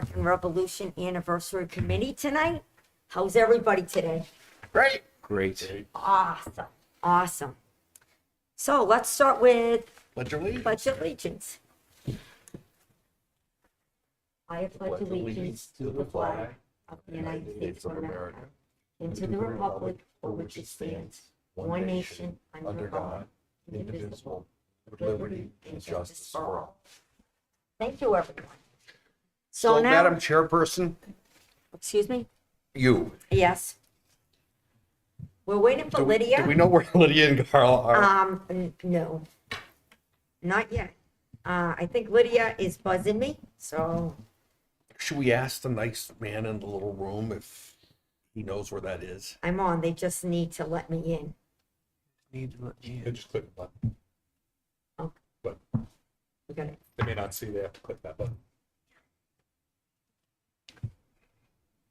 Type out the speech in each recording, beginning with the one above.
American Revolution Anniversary Committee tonight. How's everybody today? Great. Great. Awesome, awesome. So let's start with Pledge allegiance. Pledge of Allegiance. I pledge allegiance to the flag of the United States of America and to the republic for which it stands, one nation, under God, indivisible, with liberty and justice for all. Thank you, everyone. So now, Madam Chairperson, excuse me? you. Yes. We're waiting for Lydia. Do we know where Lydia and Carla are? No, not yet. I think Lydia is buzzing me, so Should we ask the nice man in the little room if he knows where that is? I'm on. They just need to let me in. They just click the button. Oh. But We got it. they may not see they have to click that button.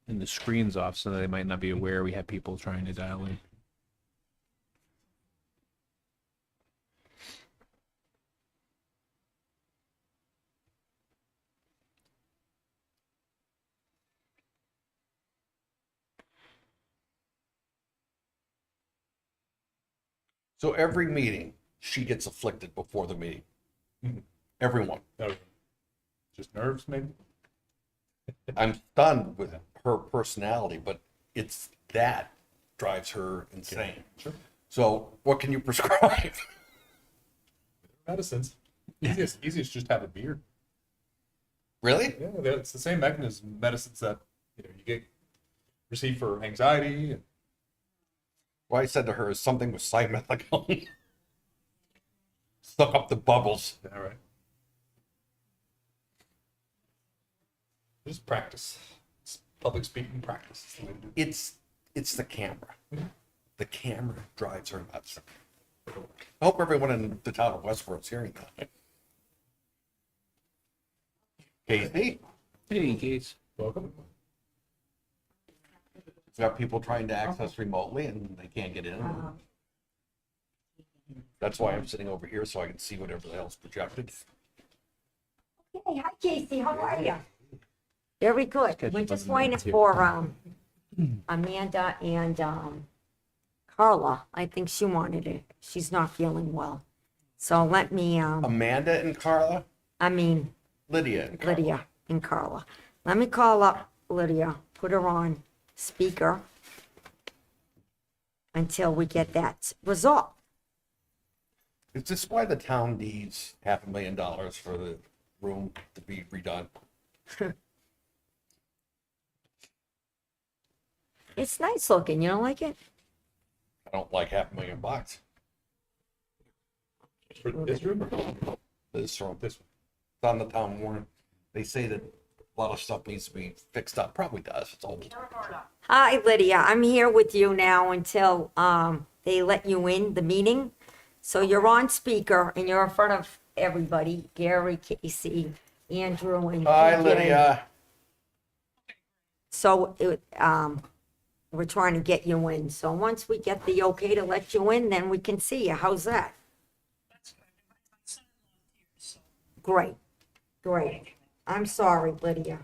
And the screen's off, so they might not be aware we have people trying to dial in. So every meeting, she gets afflicted before the meeting. Mhm. Everyone. No, just nerves, maybe. I'm stunned with her personality, but it's that drives her insane. Sure. So what can you prescribe? Medicines. Easiest just have a beard. Really? Yeah, it's the same mechanism. Medicines that you get receive for anxiety. And What I said to her is something with simethicone. Suck up the bubbles. all right. Just practice. It's public speaking practice. It's the way to do it. It's the camera. The camera drives her nuts. I hope everyone in the town of Westboro is hearing that. Casey, Hey, Gates. Welcome. we've got people trying to access remotely and they can't get in. That's why I'm sitting over here so I can see whatever the hell's projected. Hey, hi, Casey. How are you? Very good. catch We're up just on the waiting minutes here. for Amanda and Carla. I think she wanted it. She's not feeling well. So let me, Amanda and Carla, Lydia and Carla. Lydia and Carla. Let me call up Lydia, put her on speaker until we get that resolved. Is this why the town needs $500,000 for the room to be redone? It's nice looking. You don't like it? I don't like $500,000. For this room or This room, this one? it's on the town warrant. They say that a lot of stuff needs to be fixed up. Probably does. It's old. Hi, Lydia. I'm here with you now until they let you in the meeting. So you're on speaker and you're in front of everybody, Gary, Casey, Andrew, and Hi, PJ. Lydia. So we're trying to get you in. So once we get the okay to let you in, then we can see you. How's that? Great, great. I'm sorry, Lydia.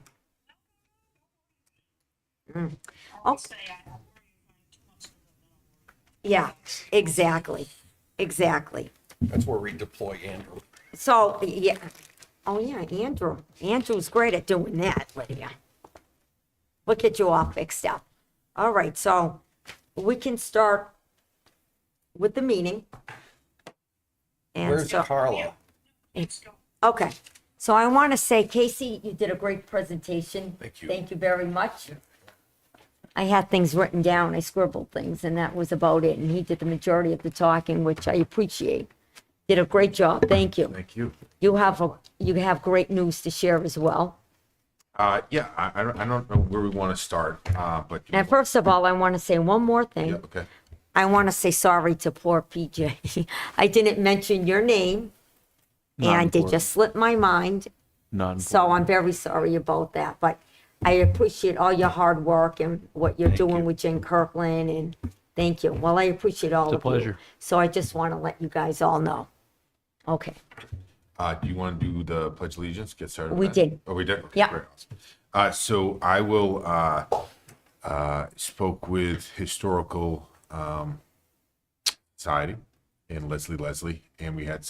Oh, yeah, exactly, exactly. That's where we deploy Andrew. So, yeah, oh yeah, Andrew. Andrew's great at doing that, Lydia. We'll get you all fixed up. All right, so we can start with the meeting. And Where's so, Carla? okay, so I want to say, Casey, you did a great presentation. Thank you. Thank you very much. I had things written down, I scribbled things, and that was about it. And he did the majority of the talking, which I appreciate. Did a great job, thank you. Thank you. You have great news to share as well. Yeah, I don't know where we want to start, but. And first of all, I want to say one more thing. Yeah, okay. I want to say sorry to poor PJ. I didn't mention your name, and it Non-important. just slipped my mind. None. So I'm very sorry about that, but I appreciate all your hard work and what you're doing with Jen Kirkland, and thank you. Well, I appreciate all It's a of you. pleasure. So I just want to let you guys all know. Okay. Do you want to do the Pledge of Allegiance? Get started? with We that? did. Oh, we did? Okay, Yeah. great, awesome. So I will, spoke with Historical Society and Leslie, and we had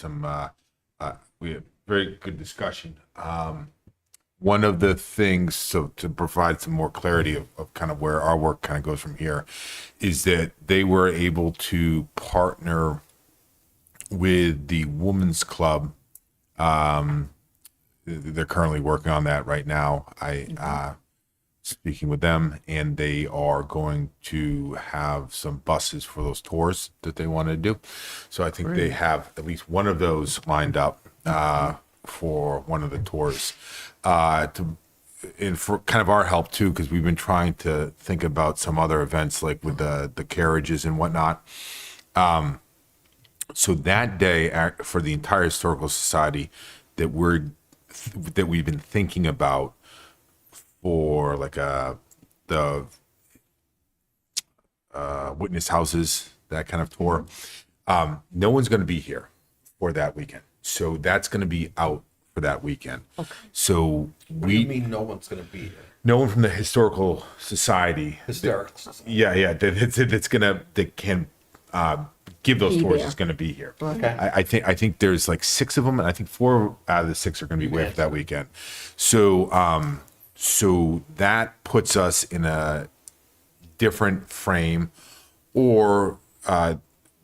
we had very good discussion. One of the things, so to provide some more clarity of kind of where our work kind of goes from here, is that they were able to partner with the Women's Club. They're currently working on that right now. Speaking with them, and they are going to have some buses for those tours that they want to do. So I think they have at least one of those lined up for one of the tours. And for kind of our help too, because we've been trying to think about some other events like with the carriages and whatnot. So that day for the entire Historical Society that we've been thinking about for like the witness houses, that kind of tour. No one's going to be here for that weekend, so that's going to be out for that weekend. Okay. So What do you mean no one's gonna be here? no one from the Historical Society. Hysterical. Yeah, that can give those Be tours there. is going to be here. Okay. I think there's like 6 of them, and I think 4 out of the 6 are going to be away for that weekend. So so that puts us in a different frame, or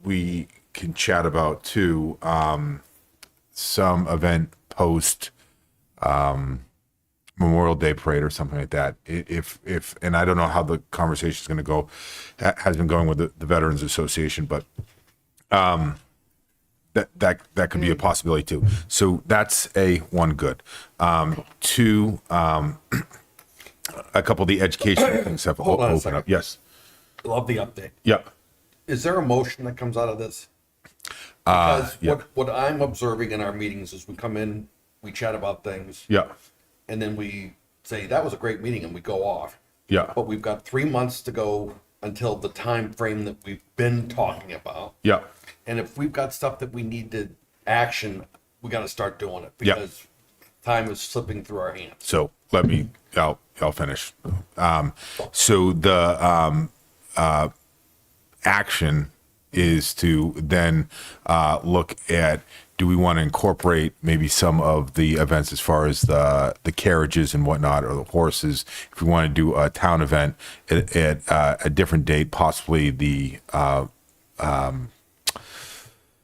we can chat about too some event post Memorial Day parade or something like that. If and I don't know how the conversation is going to go, has been going with the Veterans Association, but that could be a possibility too. So that's one good. 2, a couple of the educational things have Hold on a opened second. up. Yes. Love the update. Yep. Is there a motion that comes out of this? Because yeah. what I'm observing in our meetings is we come in, we chat about things, Yep. and then we say, that was a great meeting, and we go off. Yeah. But we've got 3 months to go until the time frame that we've been talking about. Yep. And if we've got stuff that we need to action, we got to start doing it Yeah. because time is slipping through our hands. So I'll finish. So the action is to then look at, do we want to incorporate maybe some of the events as far as the carriages and whatnot, or the horses? If we want to do a town event at a different date, possibly the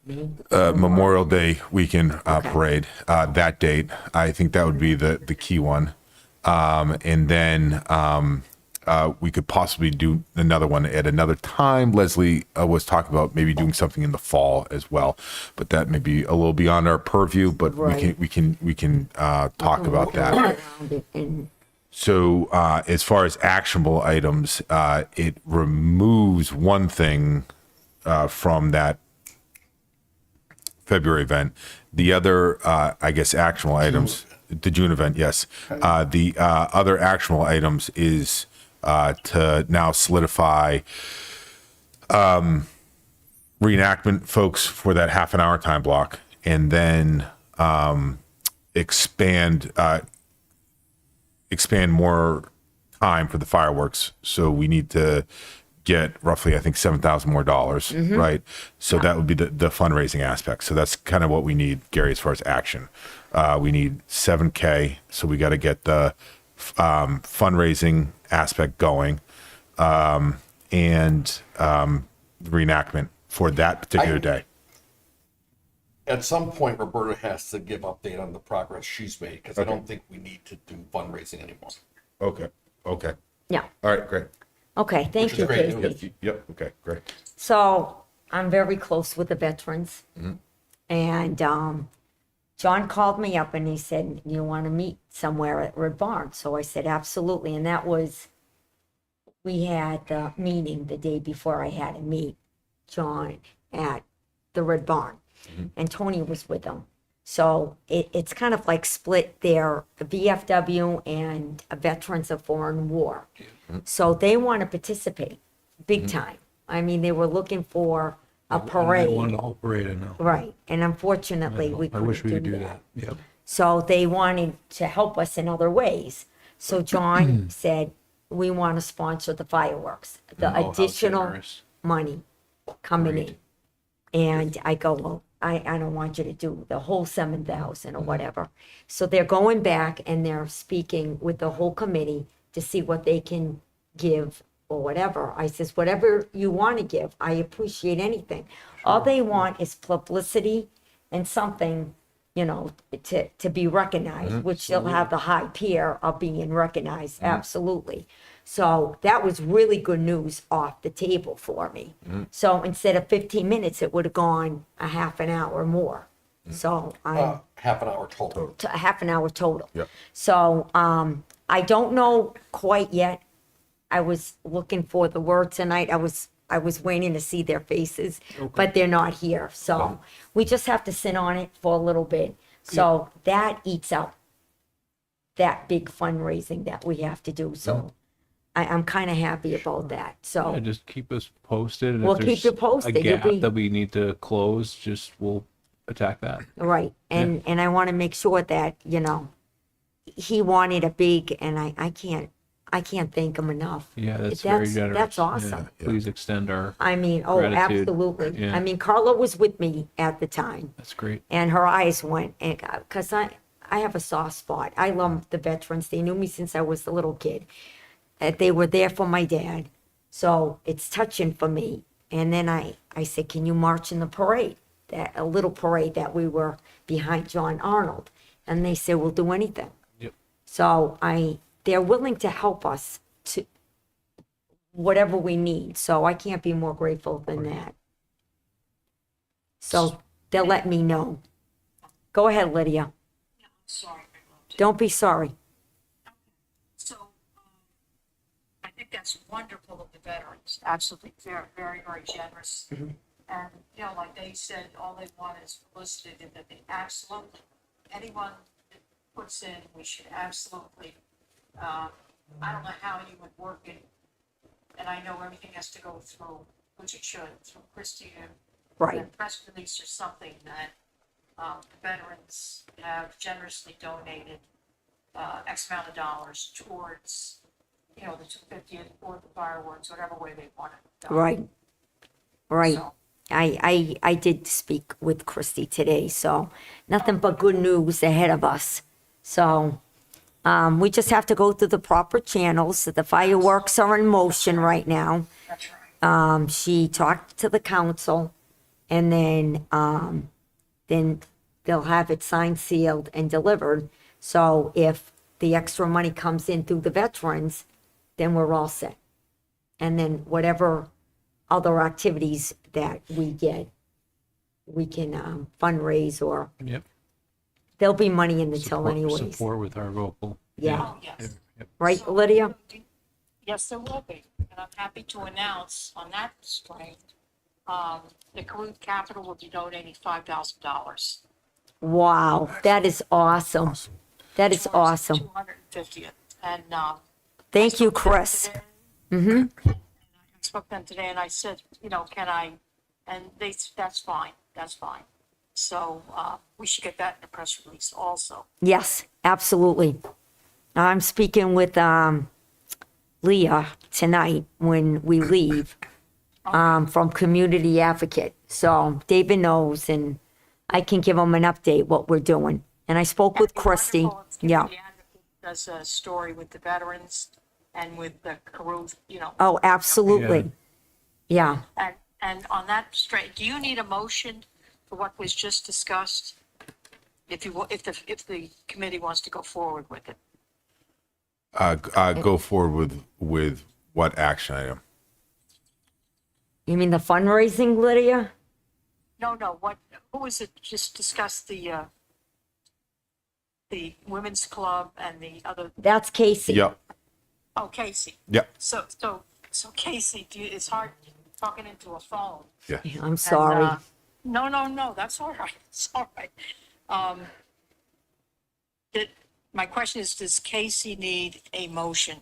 Memorial Day weekend parade, that date, I think that would be the key one. And then we could possibly do another one at another time. Leslie was talking about maybe doing something in the fall as well, but that may be a little beyond our purview. But Right. we can talk about that. Around it and So as far as actionable items, it removes one thing from that February event. The other, I guess, actionable items, the June event, yes. The other actionable items is to now solidify reenactment folks for that half an hour time block, and then expand more time for the fireworks. So we need to get roughly, I think, $7,000 more, right? So that would be the fundraising aspect. So that's kind of what we need, Gary, as far as action. We need $7K, so we got to get the fundraising aspect going, and reenactment for that particular day. At some point, Roberta has to give update on the progress she's made, because I don't think we need to do fundraising anymore. Okay. yeah. All right, great. Okay, thank is you, great Casey. news. Yep, okay, great. So I'm very close with the veterans. And John called me up and he said, you want to meet somewhere at Red Barn? So I said, absolutely. And that was, we had the meeting the day before I had to meet John at the Red Barn. And Tony was with him. So it's kind of like split there, the VFW and Veterans of Foreign War. So they want to participate big time. I mean, they were looking for a I parade. want the whole parade, I know. Right, and unfortunately, we I wish we couldn't could do do that. that. Yep. So they wanted to help us in other ways. So John said, we want to sponsor the fireworks, the Oh, how additional generous. money coming in. Great. And I go, well, I don't want you to do the whole 7,000 or whatever. So they're going back and they're speaking with the whole committee to see what they can give or whatever. I says, whatever you want to give, I appreciate anything. All they want is publicity and something, you know, to be recognized, which they'll have the high peer of being recognized, absolutely. So that was really good news off the table for me. So instead of 15 minutes, it would have gone a half an hour more. So I'm Half an hour total. to a half an hour total. Yep. So, I don't know quite yet. I was looking for the word tonight. I was waiting to see their faces, but they're not here. So we just have to sit on it for a little bit. So that eats up that big fundraising that we have to do. So I'm kind of happy about that. So. Yeah, just keep us posted. And We'll if keep there's you posted. A You'll gap be- that we need to close, just we'll attack that. Right, and I want to make sure that, you know, he wanted a big, and I can't thank him enough. Yeah, that's very generous. That's awesome. Yeah, please extend our. I mean, oh, Gratitude. absolutely. Yeah. I mean, Carla was with me at the time, That's great. and her eyes went, and because I have a soft spot. I love the veterans. They knew me since I was a little kid. They were there for my dad, so it's touching for me. And then I said, can you march in the parade? That a little parade that we were behind John Arnold, and they said, we'll do anything. Yep. So they're willing to help us to whatever we need. So I can't be more grateful than that. So they'll let me know. Go ahead, Lydia. Sorry, I loved it. Don't be sorry. So, I think that's wonderful of the veterans, absolutely, very, very, very generous. And, you know, like they said, all they want is publicity, and that they absolutely, anyone that puts in, we should absolutely, I don't know how you would work it, and I know everything has to go through, which it should, through Christina. Right. A press release or something that, the veterans have generously donated, X amount of dollars towards, you know, the 250th or the fireworks, whatever way they want it done. Right. Right. So, I did speak with Christy today, so nothing but good news ahead of us. So, we just have to go through the proper channels. The fireworks are in motion right now. that's right. She talked to the council, and then they'll have it signed, sealed, and delivered. So if the extra money comes in through the veterans, then we're all set. And then whatever other activities that we get, we can fundraise, or Yep. there'll be money in the till Support, anyways. support with our local. Yeah, Oh, yes. right, So, Lydia? Yes, there will be, and I'm happy to announce on that strength, the Caruth Capital will be donating $5,000. Wow, that is awesome. That is awesome. 250th, and, Thank you, Chris. I spoke to them today and I said, you know, can I, and they, that's fine, that's fine. So, we should get that in a press release also. Yes, absolutely. I'm speaking with Leah tonight when we leave from Community Advocate. So David knows, and I can give him an update what we're doing. And I spoke with Christy. Wonderful if Yeah. Community Advocate does a story with the veterans and with the Caruth, you know. Oh, absolutely. Yeah. And on that straight, do you need a motion for what was just discussed? If if the committee wants to go forward with it? Go forward with what action item? You mean the fundraising, Lydia? No, who was it just discussed the women's club and the other, That's Casey. Yep, oh, Casey. yep, So Casey, it's hard talking into a phone. yeah. I'm sorry. And, no, that's all right, it's all right. My question is, does Casey need a motion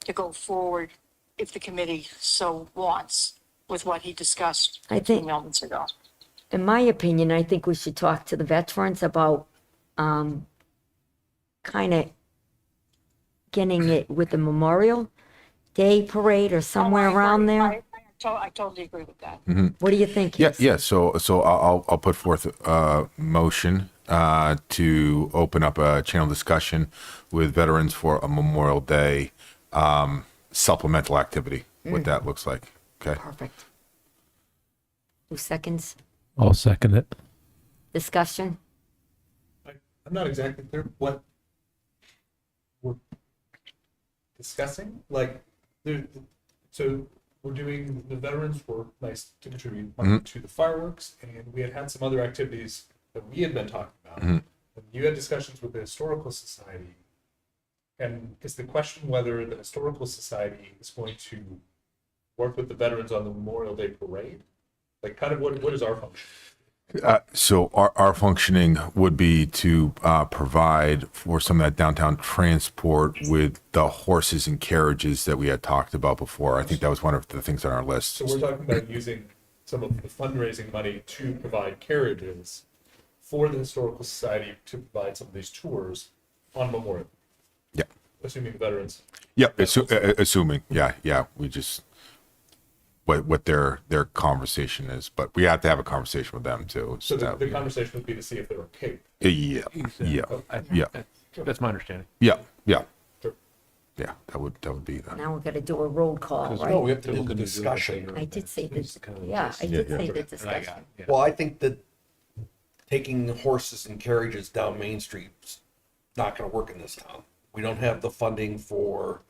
to go forward if the committee so wants? with what he discussed I a few think- moments ago. In my opinion, I think we should talk to the veterans about, kind of getting it with the Memorial Day parade or somewhere Oh, I around agree. there. I totally agree with that. What do you think? Yeah, Keith? yeah. So I'll put forth a motion to open up a channel discussion with veterans for a Memorial Day supplemental activity. What that looks like. Okay. Perfect. 2 seconds, I'll second it. discussion? I'm not exactly clear what we're discussing. Like, so we're doing the veterans were nice to contribute money to the fireworks, and we had some other activities that we had been talking about. And you had discussions with the historical society, and is the question whether the historical society is going to work with the veterans on the Memorial Day parade? Like, kind of what is our function? So our functioning would be to provide for some of that downtown transport with the horses and carriages that we had talked about before. I think that was one of the things on our list. So we're talking about using some of the fundraising money to provide carriages for the historical society to provide some of these tours on Memorial, Yeah. assuming veterans. Yep. Assuming. Yeah. We just what their conversation is, but we have to have a conversation with them too. So the that- conversation would be to see if they're okay. yeah. Yeah. That's my understanding. Yeah. Sure. Yeah. That would be that. Now we're gonna do a roll call, No, right? we have to do the discussion. I did say this, yeah, I did say the discussion. Well, I think that taking horses and carriages down Main Street's not gonna work in this town. We don't have the funding for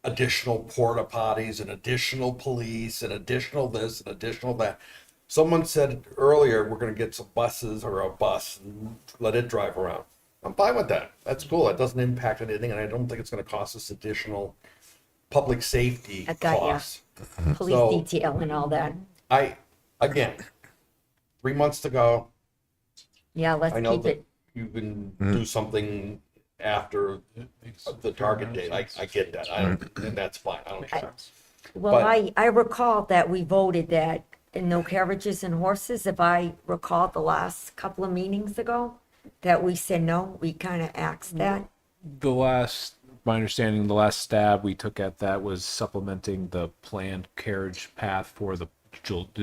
additional porta potties and additional police and additional this and additional that. Someone said earlier, we're gonna get some buses or a bus and let it drive around. I'm fine with that. That's cool. That doesn't impact anything, and I don't think it's gonna cost us additional public safety I got ya. costs. Police So- detail and all that. Again, 3 months to go. Yeah, let's I know keep that it, you can do something after the target date. I get that. And that's fine. I don't care. well, but- I recall that we voted that no carriages and horses, if I recall the last couple of meetings ago, that we said no, we kind of axed that. My understanding, the last stab we took at that was supplementing the planned carriage path for the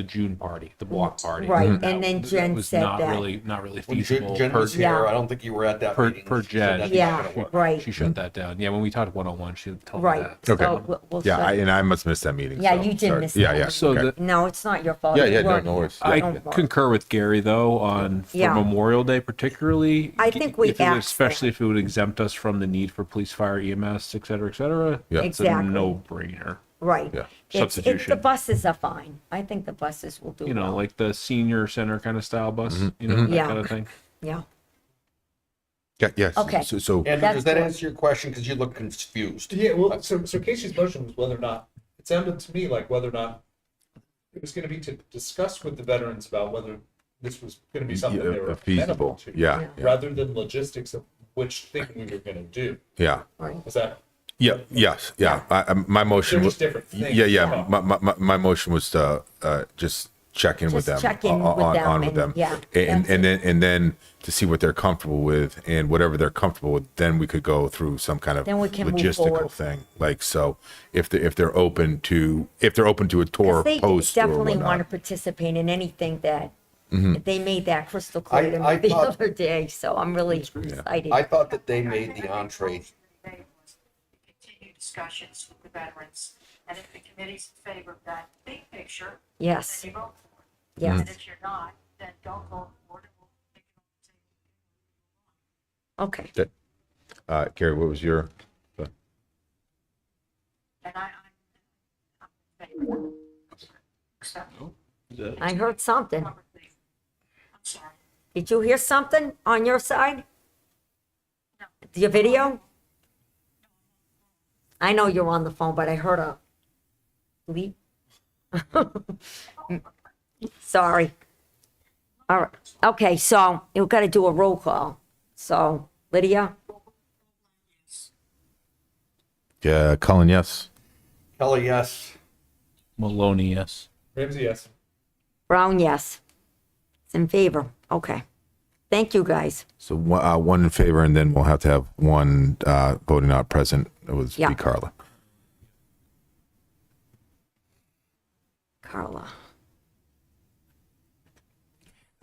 June party, the block party. Right, That- and then that Jen was said not that. really When feasible. Jen was per- here, I don't think you were at that per- meeting. per She said Jen. that's not Yeah, gonna work. right, She shut that down. Yeah, when we talked one-on-one, she told me right. that. Okay. So we'll Yeah. shut- And I must miss that meeting. Yeah, so, you did sorry. miss Yeah. that Yeah. one. So okay. the, No, it's not your fault. Yeah, You yeah, no, weren't no here. worries. I Don't worry. concur with Gary though on for Yeah. Memorial Day particularly. I think we if it, axed especially that. if it would exempt us from the need for police, fire, EMS, et cetera, et cetera. Yeah. It's Exactly. a no-brainer. Right. Yeah. It's, the Substitution. buses are fine. I think the buses will do You know, well. like the senior center kind of style bus. You know, that Yeah. kind of thing. Yeah, Yeah. Yes. Okay. So Andrew, That's does that good. answer your question? Because you look confused. Yeah, well, so Casey's motion was whether or not, it sounded to me like whether or not it was gonna be to discuss with the veterans about whether this was gonna be something they were feasible. amenable to. Yeah. Rather than logistics of which thing we were gonna do. Yeah. right. Was that, Yeah. Yes. Yeah. My motion. they're was just different things. Yeah. My motion was to just check in with them. Just check in with them on with and- them. yeah, And that's it. then to see what they're comfortable with, and whatever they're comfortable with, then we could go through some kind of Then we can move logistical forward. thing. Like, so if they're open to a tour Because they post or definitely want to whatnot. participate in anything that, they made that crystal clear to I me the thought- other day, so I'm really excited. I thought that they made the entree. Continue discussions with the veterans, and if the committee's in favor of that big picture, Yes, then you vote for it. yes, And if you're not, then don't vote for it, and we'll take it on the table. okay. Carrie, what was your? And I'm in favor of that. Except I heard something. publicly. I'm sorry. Did you hear something on your side? Your video? I know you're on the phone, but I heard a bleep. Sorry. All right. Okay, so you've got to do a roll call. So Lydia, Cullen, yes. Kelly, yes. Maloney, yes. Ramsey, yes. Brown, yes. It's in favor. Okay. Thank you, guys. So one in favor, and then we'll have to have one voting not present. It was Yeah. be Carla. Carla.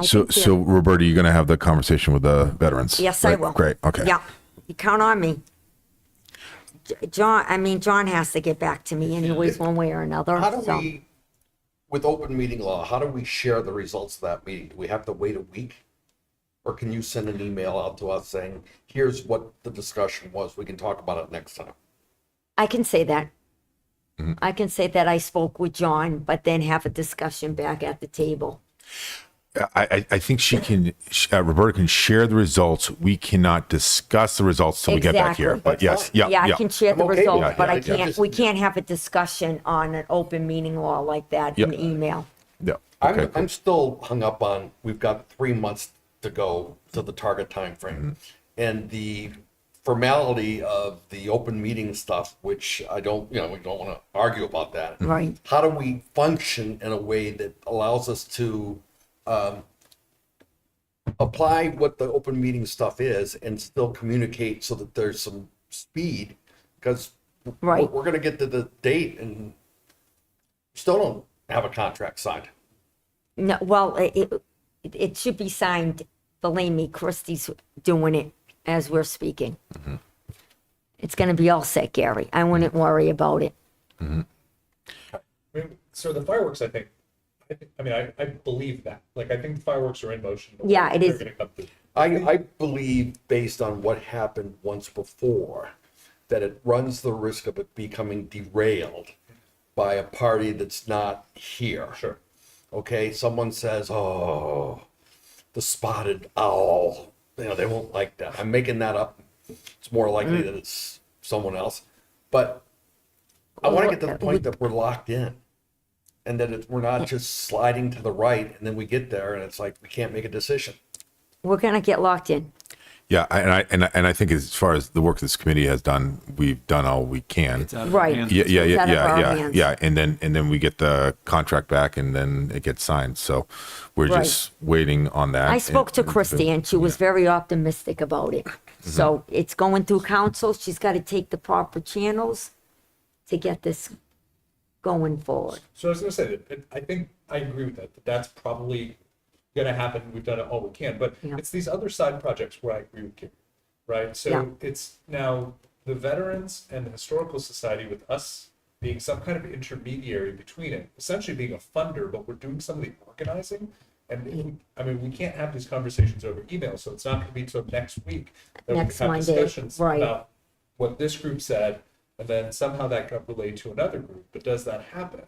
So Roberta, you're going to have the conversation with the veterans? Yes, I right? will. Great. Okay. Yeah, you count on me. John has to get back to me anyways, one way or another. How do so. we, with open meeting law, how do we share the results of that meeting? Do we have to wait a week? Or can you send an email out to us saying, here's what the discussion was, we can talk about it next time? I can say that. I can say that I spoke with John, but then have a discussion back at the table. I think Roberta can share the results. We cannot discuss the results till we get back here. Exactly. But yes, yeah, Yeah, I can share the I'm okay with results, that. but I Yeah, can't, we can't have a discussion on an open meeting law like that in Yep. email. yeah. Okay. I'm still hung up on, we've got 3 months to go to the target timeframe. And the formality of the open meeting stuff, which I don't, we don't want to argue about that. Right. How do we function in a way that allows us to apply what the open meeting stuff is and still communicate so that there's some speed? Because Right. we're going to get to the date and still don't have a contract signed. No, well, it should be signed, believe me, Christie's doing it as we're speaking. It's gonna be all set, Gary. I wouldn't worry about it. I mean, so the fireworks, I believe that. Like, I think the fireworks are in motion. Yeah, it They're is. gonna come through. I believe, based on what happened once before, that it runs the risk of it becoming derailed by a party that's not here. Sure. Okay, someone says, oh, the spotted owl, they won't like that. I'm making that up. It's more likely that it's someone else. But I want to get to the point that we're locked in and that we're not just sliding to the right and then we get there and it's like we can't make a decision. We're gonna get locked in. Yeah, and I think as far as the work this committee has done, we've done all we can. It's out of Right. hands. Yeah, It's out of our hands. yeah. And then we get the contract back, and then it gets signed. So we're Right. just waiting on that. I spoke to Christie and she was very optimistic about it. So it's going through council. She's gotta take the proper channels to get this going forward. So I was gonna say that I think I agree with that. That's probably gonna happen. We've done it all we can, but Yeah. it's these other side projects where I agree with Kim, right? So Yeah. it's now the veterans and the historical society with us being some kind of intermediary between it, essentially being a funder, but we're doing some of the organizing. And we can't have these conversations over email, so it's not gonna be till next week that Next we have Monday, discussions right. about what this group said, and then somehow that got relayed to another group. But does that happen?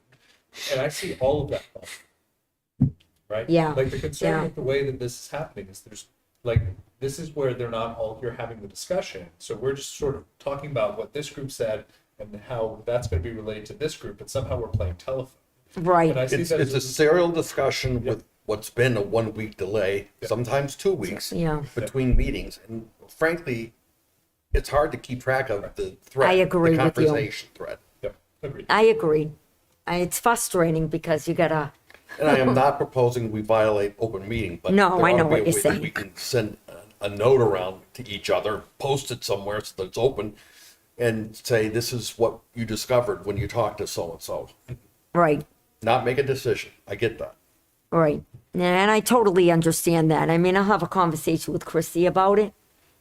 And I see all of that problem. Right? Yeah, Like the concern yeah. with the way that this is happening is this is where they're not all here having the discussion. So we're just sort of talking about what this group said and how that's going to be related to this group, but somehow we're playing telephone. Right. And I see It's that a as serial discussion with what's been a 1 week delay, sometimes 2 weeks Yeah. between meetings. And frankly, it's hard to keep track of the thread. I agree the with you. conversation thread. Yep, agreed. I agree. It's frustrating because you gotta, And I am not proposing we violate open meeting, but No, there I ought know to be what a you're way that saying. we can send a note around to each other, post it somewhere so that it's open, and say, this is what you discovered when you talked to so-and-so. right, Not make a decision. I get that. right. And I totally understand that. I mean, I'll have a conversation with Chrissy about it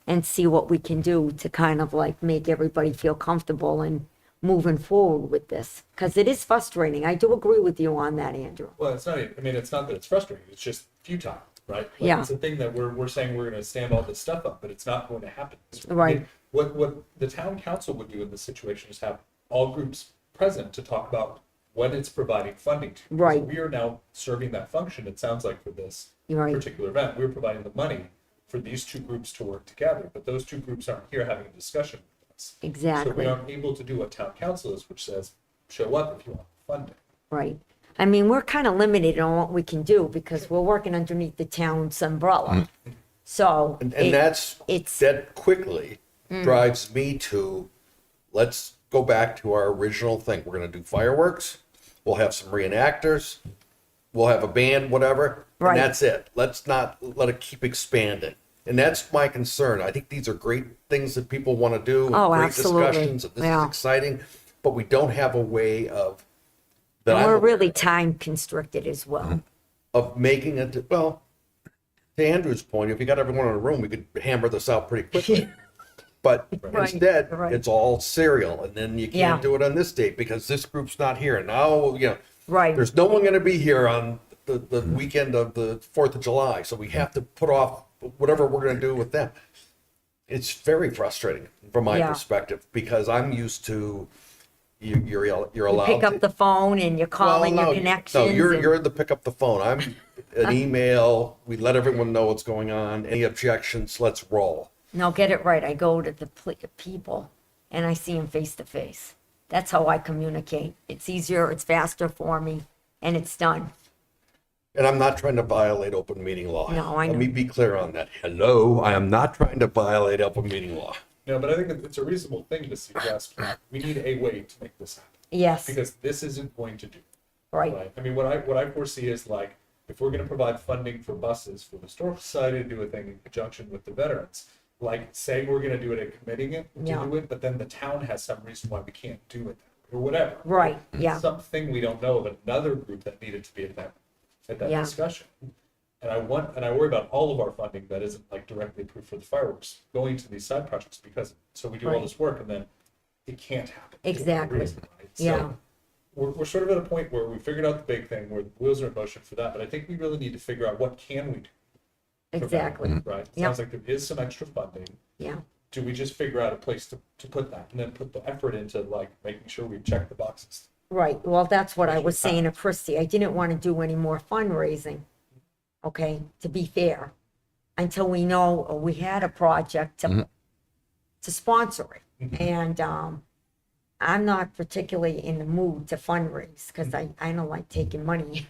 and see what we can do to kind of like make everybody feel comfortable and moving forward with this. Because it is frustrating. I do agree with you on that, Andrew. Well, it's not, it's not that it's frustrating, it's just futile, right? Like, Yeah. It's a thing that we're saying we're gonna stand all this stuff up, but it's not going to happen. Right. What the town council would do in this situation is have all groups present to talk about what it's providing funding to. Because Right. We are now serving that function, it sounds like, for this Right. particular event. We're providing the money for these two groups to work together, but those two groups aren't here having a discussion with us. So we Exactly, aren't able to do what town council is, which says, show up if you want funding. right. I mean, we're kind of limited on what we can do because we're working underneath the town's umbrella. So. And it- that's, it's- that quickly drives me to, let's go back to our original thing. We're gonna do fireworks. we'll have some reenactors, we'll have a band, whatever, Right. and that's it. Let's not let it keep expanding. And that's my concern. I think these are great things that people want to do. Oh, great absolutely. discussions, and this is Yeah. exciting, but we don't have a way of that And I'm we're aware really time constricted as well. of making it, well, to Andrew's point, if you got everyone in a room, we could hammer this out pretty quickly. But Right, instead, right. it's all serial, and then you Yeah. can't do it on this date because this group's not here. Now, Right. there's no one going to be here on the weekend of the 4th of July, so we have to put off whatever we're going to do with them. It's very frustrating from my Yeah. perspective because I'm used to you're You allowed pick to up the phone and you're calling well, your no, connections. No, you're and- you're the pick up the phone. I'm an email. We let everyone know what's going on. Any objections? Let's roll. No, get it right. I go to the people and I see them face to face. That's how I communicate. It's easier, it's faster for me, and it's done. And I'm not trying to violate open meeting law. No, I Let know. me be clear on that. Hello, I am not trying to violate open meeting law. No, but I think it's a reasonable thing to suggest. We need a way to make this happen Yes, because this isn't going to do. right. Right. I mean, what I foresee is like, if we're going to provide funding for buses for the Historical Society to do a thing in conjunction with the veterans, like saying we're going to do it and committing it to Yeah. do it, but then the town has some reason why we can't do it or whatever. Right, yeah. Something we don't know of another group that needed to be at that Yeah. discussion. And I worry about all of our funding that isn't like directly approved for the fireworks going to these side projects because so we do all Right. this work and then it can't happen. for Exactly. whatever reason, right? Yeah. So we're sort of at a point where we figured out the big thing, where the wheels are in motion for that, but I think we really need to figure out what can we do. for Exactly. veterans, Right? It Yeah. sounds like there is some extra funding. Yeah. Do we just figure out a place to put that and then put the effort into like making sure we check the boxes? Right. Well, that's what I was saying to Christy. I didn't want to do any more fundraising. Okay, to be fair, until we know we had a project to sponsor it. And I'm not particularly in the mood to fundraise because I don't like taking money.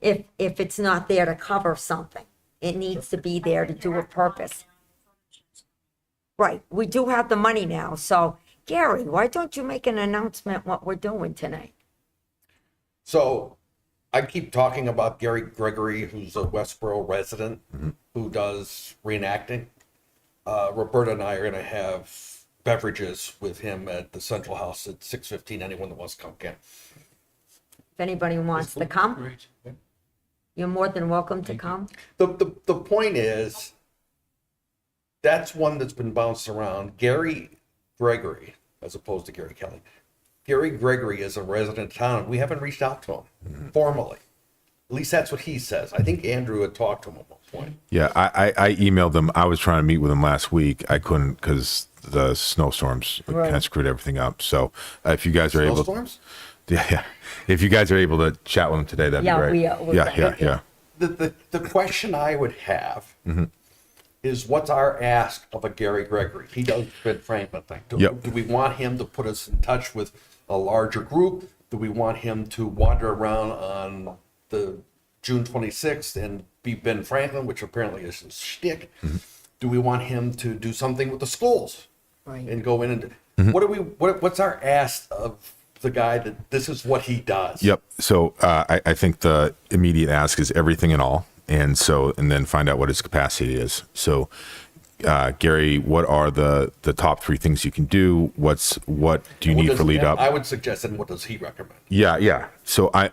if it's not there to cover something, it needs to be there to do a purpose. Right. We do have the money now. So Gary, why don't you make an announcement what we're doing tonight? So I keep talking about Gary Gregory, who's a Westboro resident who does reenacting. Roberta and I are going to have beverages with him at the Central House at 6:15. Anyone that wants to come can. If anybody wants to come, Great. you're more than welcome to come. The point is, that's one that's been bounced around. Gary Gregory, as opposed to Gary Kelly. Gary Gregory is a resident town. We haven't reached out to him formally. At least that's what he says. I think Andrew had talked to him at one point. Yeah, I emailed them. I was trying to meet with them last week. I couldn't because the snowstorms Right. kind of screwed everything up. So if you guys are able, Snowstorms? yeah, if you guys are able to chat with them today, that'd Yeah, be great. we are. Yeah. The question I would have is what's our ask of a Gary Gregory? He does the Ben Franklin thing. Yep. Do we want him to put us in touch with a larger group? Do we want him to wander around on the June 26th and be Ben Franklin, which apparently is his shtick? Do we want him to do something with the schools Right. and go in and what's our ask of the guy that this is what he does? Yep. So I think the immediate ask is everything and all, and then find out what his capacity is. So Gary, what are the top three things you can do? What do you What need does- for lead up? I would suggest, and what does he recommend? Yeah. So You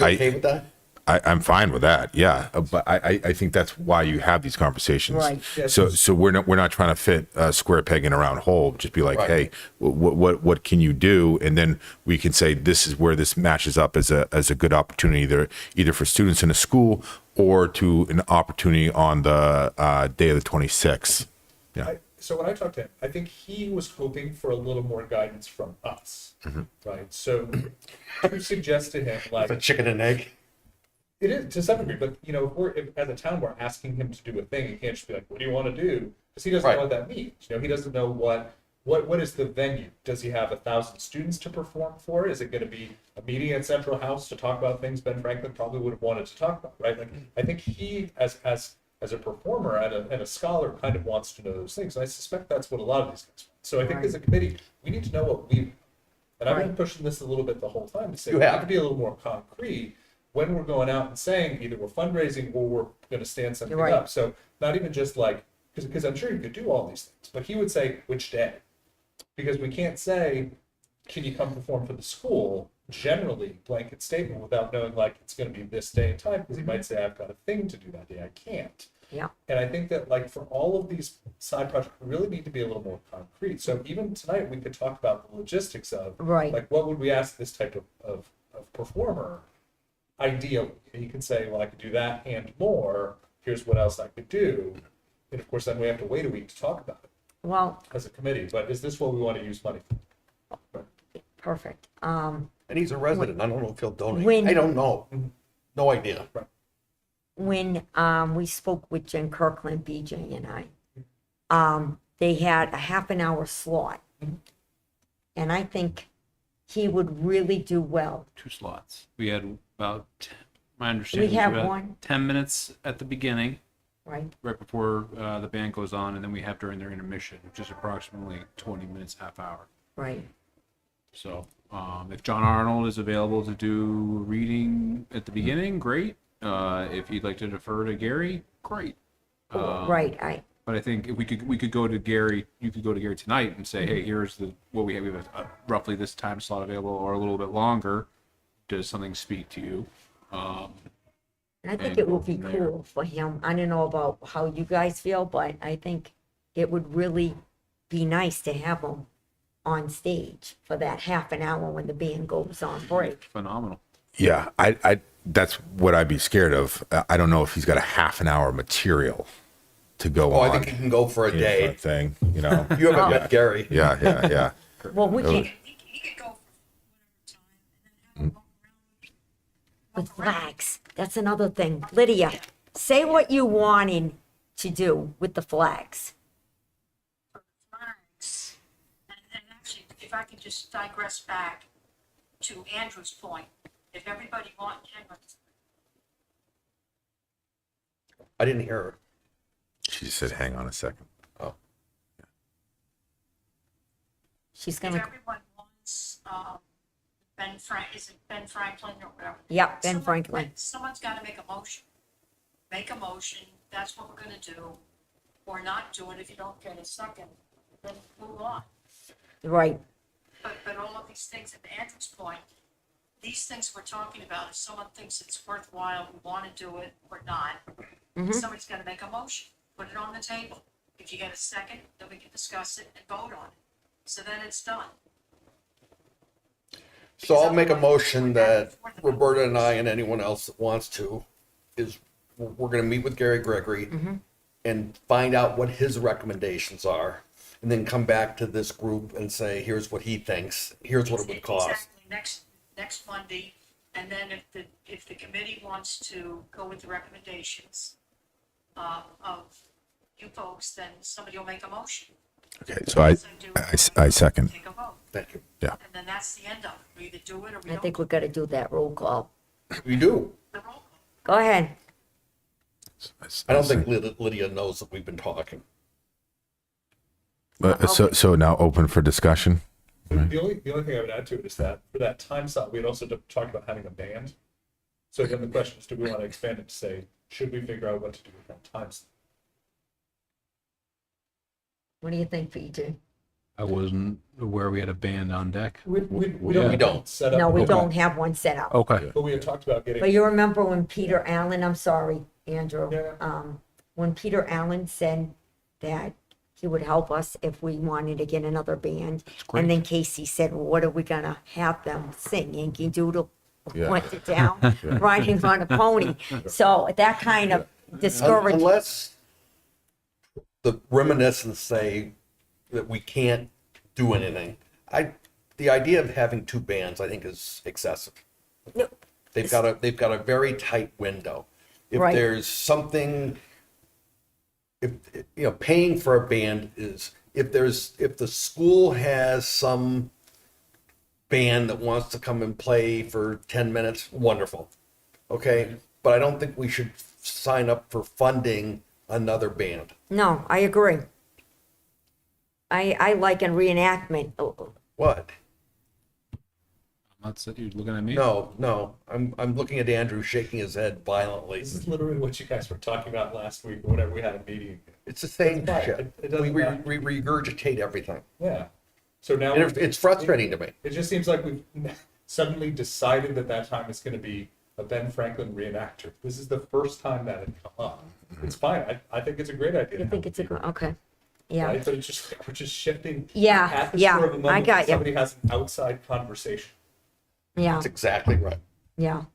okay with that? I'm fine with that. Yeah, but I think that's why you have these conversations. Right. So we're not trying to fit a square peg in a round hole. Just be like, Right. hey, what can you do? And then we can say this is where this matches up as a good opportunity either for students in a school or to an opportunity on the day of the 26th. Yeah. So when I talked to him, I think he was hoping for a little more guidance from us, right? So to suggest to him like A chicken and egg? it is to some degree, but if as a town we're asking him to do a thing, he can't just be like, "What do you want to do?" Because he doesn't Right. know what that means. He doesn't know what is the venue. Does he have 1,000 students to perform for? Is it going to be a meeting at Central House to talk about things Ben Franklin probably would have wanted to talk about, right? Like I think he, as a performer and a scholar, kind of wants to know those things. And I suspect that's what a lot of these guys want. So I think Right. as a committee, we need to know what we And I've been Right. pushing this a little bit the whole time to say You we have. have to be a little more concrete when we're going out and saying either we're fundraising or we're going to stand something Right. up. So not even just like, because I'm sure you could do all these things, but he would say which day, because we can't say, can you come perform for the school? Generally, blanket statement without knowing like it's going to be this day and time, because he might say I've got a thing to do that day, I can't. Yeah. And I think that like for all of these side projects, we really need to be a little more concrete. So even tonight, we could talk about the logistics of Right. like what would we ask this type of performer ideally. And you can say, well, I could do that and more. Here's what else I could do. And of course, then we have to wait a week to talk about it Well, as a committee. But is this what we want to use money for? perfect. And he's a resident. I don't know if he'll donate. When- I don't know. No idea. When we spoke with Jen Kirkland, BJ and I, they had a half an hour slot. And I think he would really do well. 2 slots. We had about, my understanding We was have about one. 10 minutes at the beginning, Right? right before the band goes on, and then we have during their intermission, which is approximately 20 minutes, half hour. Right. So if John Arnold is available to do reading at the beginning, great. If you'd like to defer to Gary, great. Right. But I think if we could go to Gary, you could go to Gary tonight and say, hey, here's what we have. We have roughly this time slot available, or a little bit longer. Does something speak to you? And I think it would be cool for him. I don't know about how you guys feel, but I think it would really be nice to have him on stage for that half an hour when the band goes on break. Phenomenal. Yeah, I that's what I'd be scared of. I don't know if he's got a half an hour material to go Oh, on. I think he can go for a in day. that thing, you know. You haven't met Gary. Yeah. Well, we can, He could go for whatever time and then have a walk around. with flags. That's another thing. Lydia, say what you wanting to do with the flags. Flags. And actually, if I could just digress back to Andrew's point, if everybody wants, I didn't hear her. She said, "Hang on a second." She's if gonna, everyone wants, is it Ben Franklin or whatever? yep, Ben Franklin. Someone's gotta make a motion. Make a motion, that's what we're gonna do, or not do it if you don't get a second, then move on. Right, But all of these things, at Andrew's point, these things we're talking about, if someone thinks it's worthwhile, we wanna do it or not, somebody's gotta make a motion, put it on the table. If you get a second, then we can discuss it and vote on it. So then it's done. So I'll make a motion that Roberta and I and anyone else that wants to is we're going to meet with Gary Gregory and find out what his recommendations are, and then come back to this group and say, here's what he thinks, here's what it would cost. Exactly, next Monday, and then if the committee wants to go with the recommendations of you folks, then somebody will make a motion. Okay, so I second. Take a vote, Thank you. Yeah. and then that's the end of it. We either do it or we I don't. think we gotta do that roll call. We do. The roll call. Go ahead. I don't think Lydia knows that we've been talking. So now open for discussion. The only thing I would add to it is that for that time slot, we had also talked about having a band. So then the question is, do we want to expand it to say, should we figure out what to do with that time slot? What do you think, PJ? I wasn't aware we had a band on deck. We We don't. set up. No, we but don't have one set up. Okay. But we had talked about getting. But you remember when Peter Allen, I'm sorry, Andrew, Yeah. when Peter Allen said that he would help us if we wanted to get another band. And then Casey said, well, what are we gonna have them sing? Yankee Doodle Yeah. went to town riding on a pony. So that kind of discouraged. Unless the reminiscents say that we can't do anything. The idea of having 2 bands, I think, is excessive. No, They've got a very tight window. If Right. there's something, if paying for a band is if the school has some band that wants to come and play for 10 minutes, wonderful. Okay, but I don't think we should sign up for funding another band. No, I agree. I like a reenactment. What? That's it. You're looking at me? No, I'm looking at Andrew shaking his head violently. This is literally what you guys were talking about last week, or whenever we had a meeting. It's the same It's fine. shit. It doesn't We matter. regurgitate everything. Yeah. So now And it's frustrating to me. it just seems like we've suddenly decided that that time is going to be a Ben Franklin reenactor. This is the first time that had come up. It's fine. I think it's a great idea. You think it's a good, okay, yeah. Right? But it's just, we're just shifting Yeah, at the yeah, spur of a moment I got when you. somebody has an outside conversation. Yeah, That's exactly right. yeah.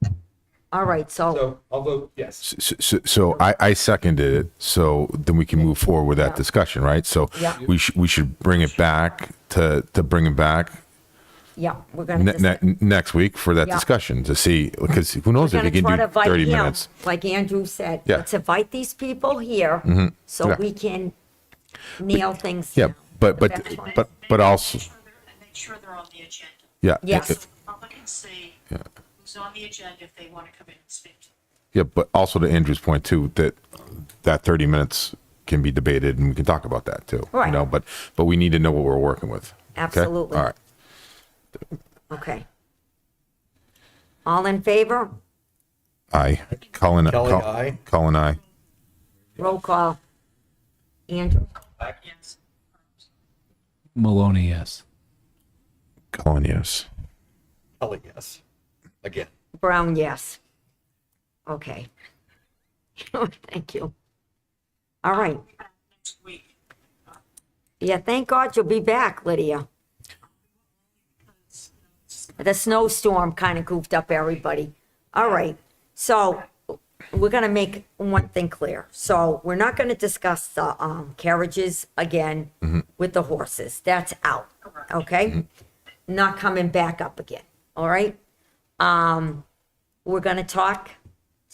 All right, so, So I'll vote yes. So I seconded it, so then we can move forward with that discussion, right? So Yeah. we should bring it back to bring it back yeah, we're gonna just. next week for that Yeah. discussion to see, because who knows We're if we gonna can try to do invite 30 him, minutes. like Andrew said. Yeah. Let's invite these people here so Yeah. we can nail things Yeah, down. but also, And make sure they're on the agenda. yeah. Yes. So the public can see who's on the agenda if they want to come in and speak to. Yeah, but also to Andrew's point too, that 30 minutes can be debated and we can talk about that too. Right. You know, but we need to know what we're working with. Okay? Absolutely. All right. Okay. All in favor? Aye. Colin, Kelly, aye. Colin, aye. Roll call. Andrew? Yes. Maloney, yes. Colin, yes. Kelly, yes. Again. Brown, yes. Okay. Thank you. All right. Next week. Yeah, thank God you'll be back, Lydia. The snowstorm kind of goofed up everybody. All right, so we're gonna make one thing clear. So we're not gonna discuss the carriages again with the horses. That's out, okay? Not coming back up again, all right? We're gonna talk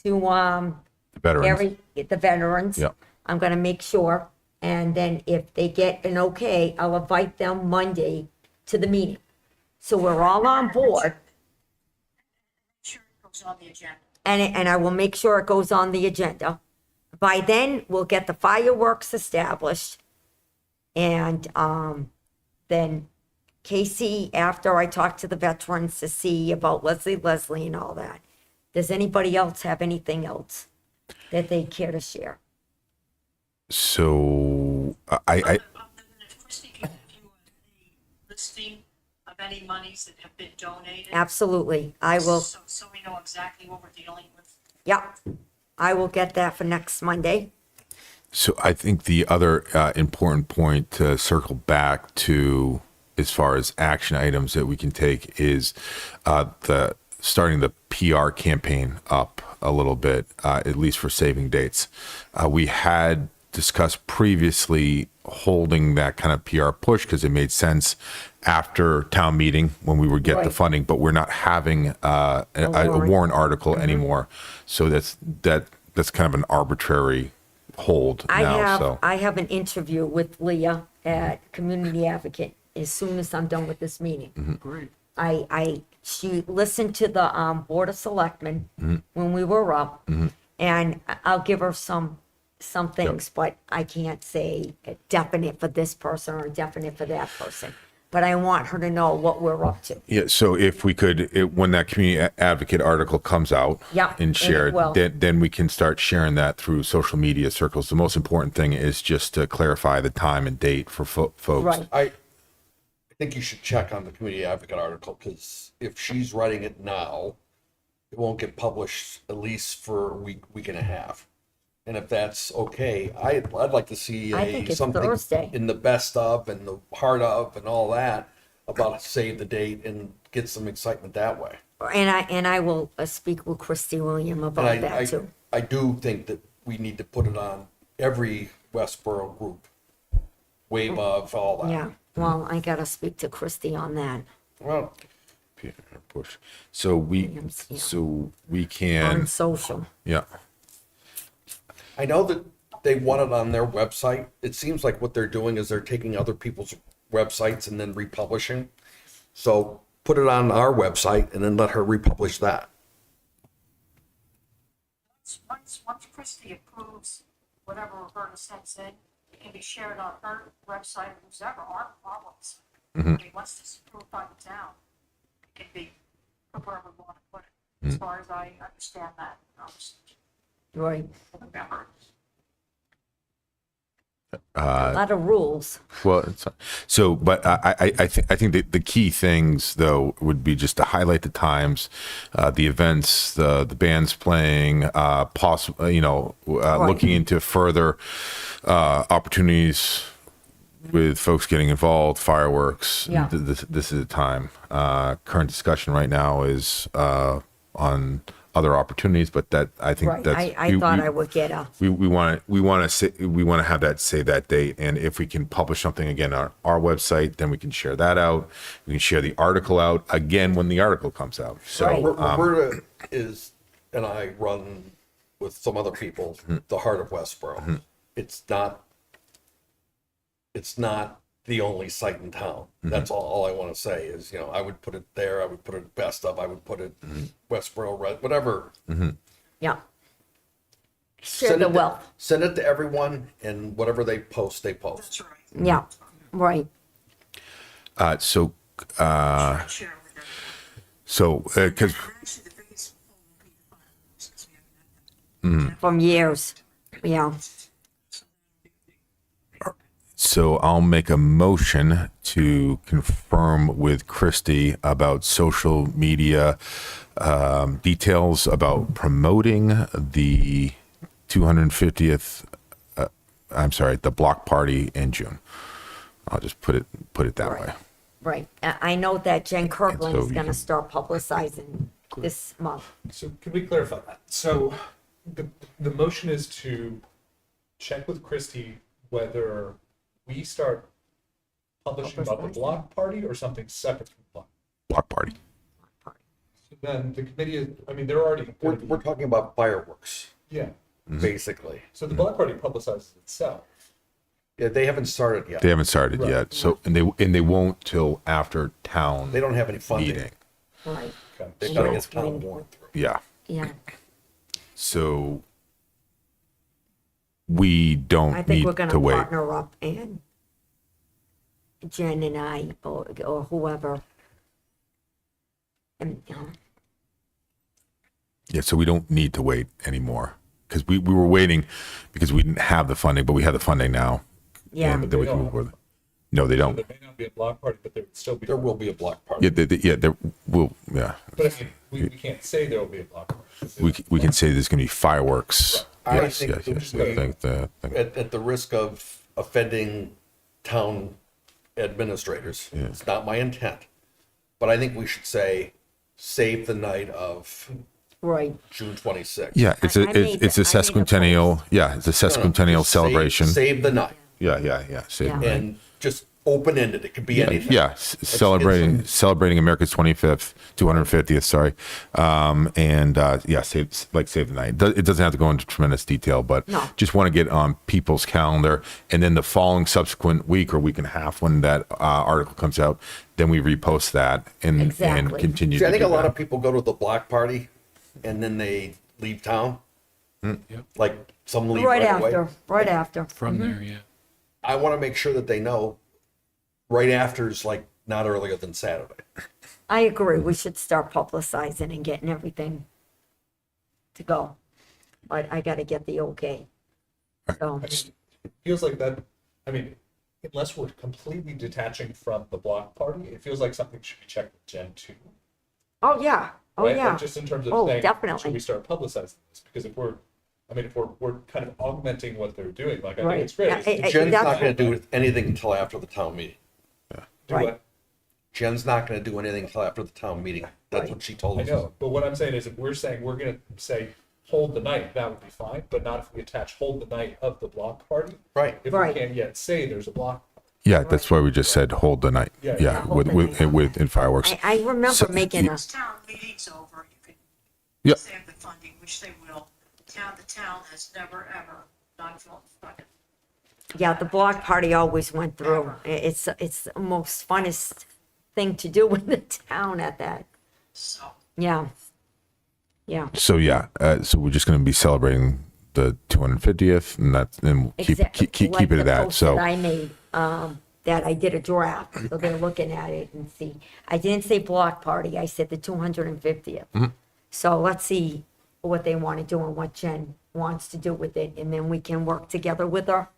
to The veterans. the veterans. Yeah. I'm gonna make sure, and then if they get an okay, I'll invite them Monday to the meeting. So we're all on board, Sure it goes on the agenda. and I will make sure it goes on the agenda. By then, we'll get the fireworks established, and then Casey, after I talk to the veterans to see about Leslie and all that. Does anybody else have anything else that they care to share? So I Other than if Christie can give you a listing of any monies that have been donated. Absolutely, I will. So we know exactly what we're dealing with. Yep, I will get that for next Monday. So I think the other important point to circle back to, as far as action items that we can take, is the starting the PR campaign up a little bit, at least for saving dates. We had discussed previously holding that kind of PR push because it made sense after town meeting when we would get the Right. funding, but we're not having a warrant. warrant article anymore. So that's kind of an arbitrary hold now. So I have an interview with Leah at Community Advocate as soon as I'm done with this meeting. Great. She listened to the Board of Selectmen when we were up, and I'll give her some things, but I can't say a definite for this person or a definite for that person. But I want her to know what we're up to. yeah, so if we could, when that community advocate article comes out Yeah, and and it shared, will. then we can start sharing that through social media circles. The most important thing is just to clarify the time and date for folks. Right. I think you should check on the community advocate article, because if she's writing it now, it won't get published at least for a week and a half. And if that's okay, I'd like to see I think it's something Thursday. in the best of and the heart of and all that about save the date and get some excitement that way. And I will speak with Christy William about And that too. I do think that we need to put it on every Westboro group, way above all that. Yeah, well, I gotta speak to Christy on that. Well, Push. So we On can, social. yeah. I know that they want it on their website. It seems like what they're doing is they're taking other people's websites and then republishing. So put it on our website and then let her republish that. Once Christie approves whatever Roberta sends in, it can be shared on her website, who's ever, our problems. I mean, once this is approved by the town, it can be where we want to put it, as far as I understand that. Right. Remember. A lot of rules. Well, so, but I think that the key things though would be just to highlight the times, the events, the bands playing, possible, looking into further opportunities with folks getting involved, fireworks. Yeah. This is the time. Current discussion right now is on other opportunities, but that I think Right. that's I thought I would get a, we want to have that save that date, and if we can publish something again on our website, then we can share that out. We can share the article out again when the article comes out. So Right. Roberta and I run with some other people, the Heart of Westboro. It's not the only site in town. That's all I want to say is, I would put it there. I would put it Best of. I would put it Westboro, whatever. yeah. Share Send the it to- wealth. Send it to everyone, and whatever they post, they post. That's right. Yeah, right. so I share with them. because Actually, the biggest pull will be the fireworks, since we haven't had that. From years. Yeah. So I'll make a motion to confirm with Christy about social media details about promoting the 250th. The block party in June. I'll just put it that Right. way. Right. I know that Jen Kirkland so is you going to can- start publicizing this month. So can we clarify that? So the motion is to check with Christie whether we start publishing about the block party or something separate from the block. Block party. So then the committee is, they're already. We're talking about fireworks, Yeah. basically. So the block party publicizes itself. Yeah, they haven't started yet. They haven't started Right. yet. So and they won't till after town They don't have any funding. meeting. Right. Okay. They've got to Yeah. get town warrant through. Yeah. Yeah. So we don't I think need we're going to to wait. partner up and Jen and I or whoever. And, Yeah, so we don't need to wait anymore because we were waiting because we didn't have the funding, but we have the funding now. yeah. And then we They can don't move have with it. No, they So don't. there may not be a block party, but there would still be. There will be a block party. Yeah, there will. Yeah, But we can't say there will be a block party. we can say there's going to be fireworks. I Yes, think yes, we yes. should- I think At the risk of offending town administrators, it's not my intent, but I think we should say, save the night of Right. June 26th. Yeah, it's I a made it's a the- I made a sesquicentennial. Yeah, it's a sesquicentennial Just celebration. Save the night, Yeah. Save Yeah. the night. and just open-ended. It could be Yeah, anything. yeah, celebrating America's 25th, 250th, sorry, save the night. It doesn't have to go into tremendous detail, but No. just want to get on people's calendar, and then the following subsequent week or week and a half when that article comes out, then we repost that and Exactly. continue. See, I to think do a lot that. of people go to the block party, and then they leave town. Like, some leave Right right away. after. Right after. From there, yeah. I want to make sure that they know right after is like not earlier than Saturday. I agree. We should start publicizing and getting everything to go. But I got to get the okay. So, It feels like that, unless we're completely detaching from the block party, it feels like something should be checked with Jen too. oh yeah. Oh Right? Like, yeah. just in terms of Oh, saying, definitely. should we start publicizing this? Because if we're kind of augmenting what they're doing, like, I think Right. it's great. Yeah, It's- Jen's not that's- going to do anything until after the town meeting. do Right. what? Jen's not going to do anything until after the town meeting. That's Right. what she told I us. know, but what I'm saying is if we're saying we're gonna say hold the night, that would be fine, but not if we attach hold the night of the block party. Right. If we Right. can't yet say there's a block. Yeah, that's why we just said hold the night. Yeah, Yeah, hold the night. with in fireworks. I remember So- making a, Once town meeting's over, you can Yep. save the funding, which they will. The town has never, ever not funded. yeah, the block party always went through. It's the most funnest thing to do in the town at that. So, Yeah. Yeah. So so we're just going to be celebrating the 250th, and we'll keep Exactly. keep Like it the at that. post So that I made, that I did a draft, so they're looking at it and see. I didn't say block party, I said the 250th. So let's see what they want to do and what Jen wants to do with it, and then we can work together with her,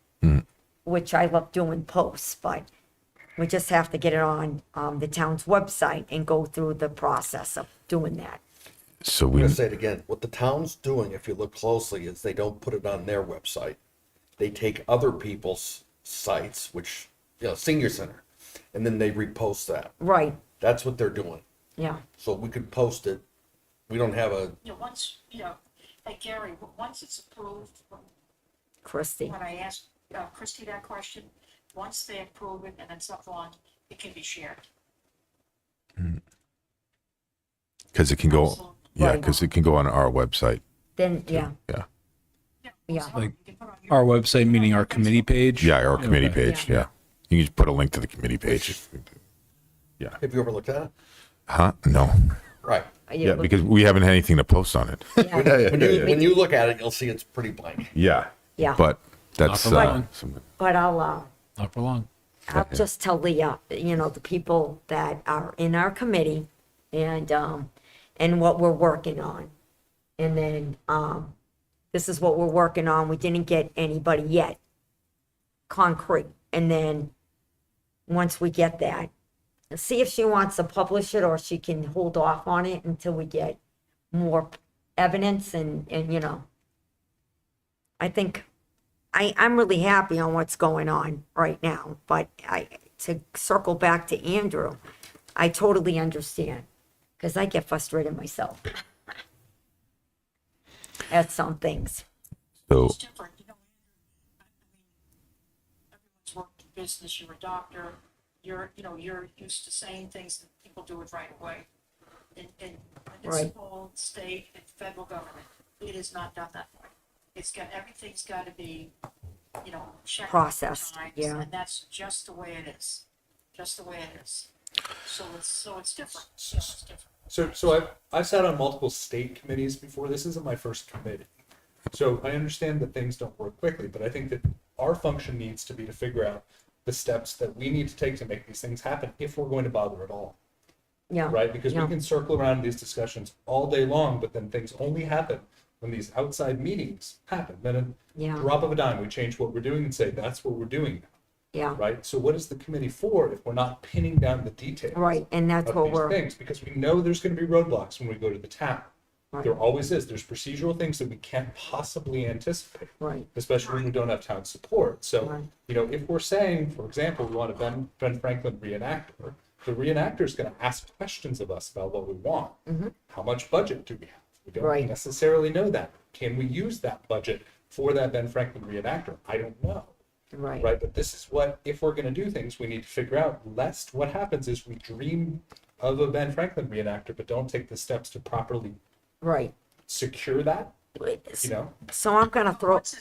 which I love doing posts, but we just have to get it on the town's website and go through the process of doing that. So I'm we, gonna say it again, what the town's doing, if you look closely, is they don't put it on their website. They take other people's sites, which, senior center, and then they repost that. Right, That's what they're doing. yeah, So we could post it. We don't have a, Once, hey Gary, once it's approved, Christie. when I asked Christie that question, once they approve it and it's up on, it can be shared. because it can go, Absolutely. yeah, Right. because it can go on our website. Then, yeah, Yeah. Yeah. So Like, you can put on your- Our website, meaning our committee page? Yeah, our committee Okay. page. Yeah. You can just put a link to the committee page. have you ever looked at it? Huh? No. Right. Yeah, because we haven't had anything to post on it. yeah, When you look at it, you'll see it's pretty blank. Yeah. yeah. But that's for long. But I'll Not for long. just tell Leah, the people that are in our committee and what we're working on. And then, this is what we're working on. We didn't get anybody yet concrete. And then, once we get that, see if she wants to publish it or she can hold off on it until we get more evidence and I think I'm really happy on what's going on right now, but to circle back to Andrew, I totally understand, because I get frustrated myself at some things. So, It's different, I mean, everyone's worked in business, you're a doctor, you're used to saying things that people do it right away. In municipal, state, and federal government, it is not done that way. Everything's gotta be, checked. Processed, times, yeah. And that's just the way it is, just the way it is. So it's different, yeah, it's different. So I've sat on multiple state committees before. This isn't my first committee. So I understand that things don't work quickly, but I think that our function needs to be to figure out the steps that we need to take to make these things happen if we're going to bother at all, Yeah. right? Because Yeah. we can circle around these discussions all day long, but then things only happen when these outside meetings happen. Then a Yeah. drop of a dime, we change what we're doing and say, that's what we're doing now, Yeah, right? So what is the committee for if we're not pinning down the details? right, and that's Of what these we're, things, because we know there's going to be roadblocks when we go to the town. Right. There always is. There's procedural things that we can't possibly anticipate, right, especially when we don't have town support. So, Right. if we're saying, for example, we want a Ben Franklin reenactor, the reenactor is going to ask questions of us about what we want. How much budget do we have? We don't Mm-hmm. Right. necessarily know that. Can we use that budget for that Ben Franklin reenactor? I don't know. right, Right. But this is what, if we're going to do things, we need to figure out, lest what happens is we dream of a Ben Franklin reenactor, but don't take the steps to properly right. secure that, So I'm gonna throw, Once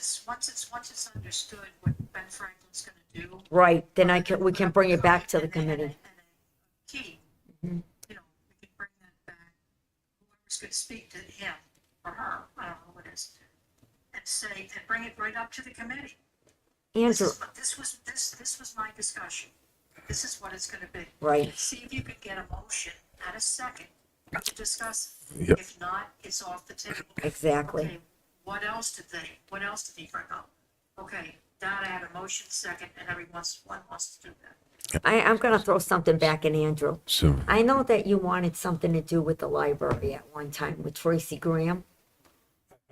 it's understood what Ben Franklin's gonna do. right, then we can bring it back to the committee. And a key, we can bring that back, whoever's gonna speak to him or her, I don't know who it is, and bring it right up to the committee. Andrew, This was my discussion. This is what it's gonna be. right, See if you could get a motion at a second to discuss. Yep. If not, it's off the table. exactly. Okay, what else did he bring up? Okay, that I had a motion second, and one wants to do that. I'm gonna throw something back at Andrew. so I know that you wanted something to do with the library at one time with Tracy Graham.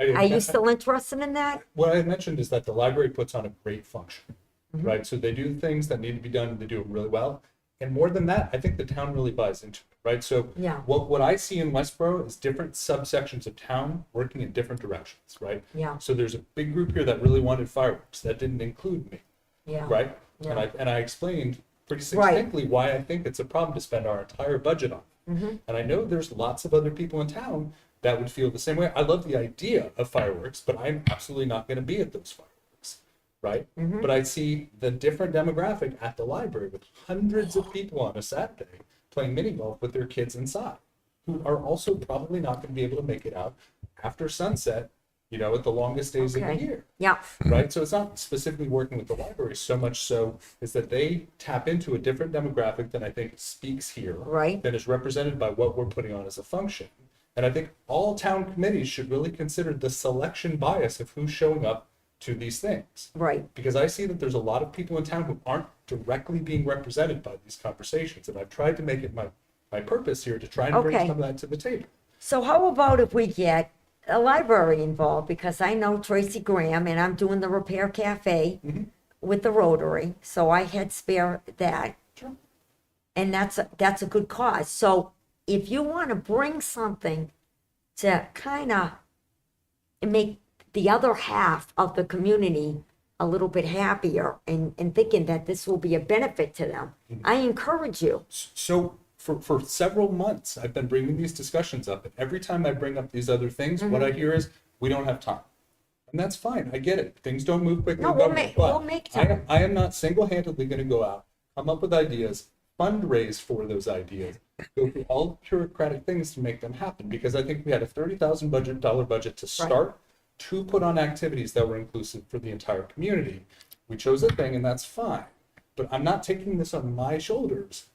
Are you still interested in that? What I mentioned is that the library puts on a great function, right? So they do things that need to be done, and they do it really well. And more than that, I think the town really buys into it, right? So Yeah. what I see in Westboro is different subsections of town working in different directions, right? Yeah. So there's a big group here that really wanted fireworks. That didn't include me, Yeah. right? Yeah. And I explained pretty Right. succinctly why I think it's a problem to spend our entire budget on. Mm-hmm. And I know there's lots of other people in town that would feel the same way. I love the idea of fireworks, but I'm absolutely not going to be at those fireworks, right? Mm-hmm. But I see the different demographic at the library with hundreds of people on a Saturday playing mini golf with their kids inside, who are also probably not going to be able to make it out after sunset at the longest days of the Okay. year. Yeah, Right? So it's not specifically working with the library so much so is that they tap into a different demographic than I think speaks here. Right. That is represented by what we're putting on as a function. And I think all town committees should really consider the selection bias of who's showing up to these things. right. Because I see that there's a lot of people in town who aren't directly being represented by these conversations. And I've tried to make it my purpose here to try and bring Okay. some of that to the table. So how about if we get a library involved, because I know Tracy Graham and I'm doing the Repair Cafe with the Rotary, so I had spare that. Sure. And that's a good cause. So if you want to bring something to kind of make the other half of the community a little bit happier and thinking that this will be a benefit to them, I encourage you. So for several months, I've been bringing these discussions up. And every time I bring up these other things, what I hear is, we don't have time. And that's fine. I get it. Things don't move quickly. No, in we'll government, make but time. I am not single-handedly going to go out, come up with ideas, fundraise for those ideas, go through all bureaucratic things to make them happen. Because I think we had a $30,000 budget to start, to put on activities that were inclusive for the entire community. We chose a thing, and that's fine. But I'm not taking this on my shoulders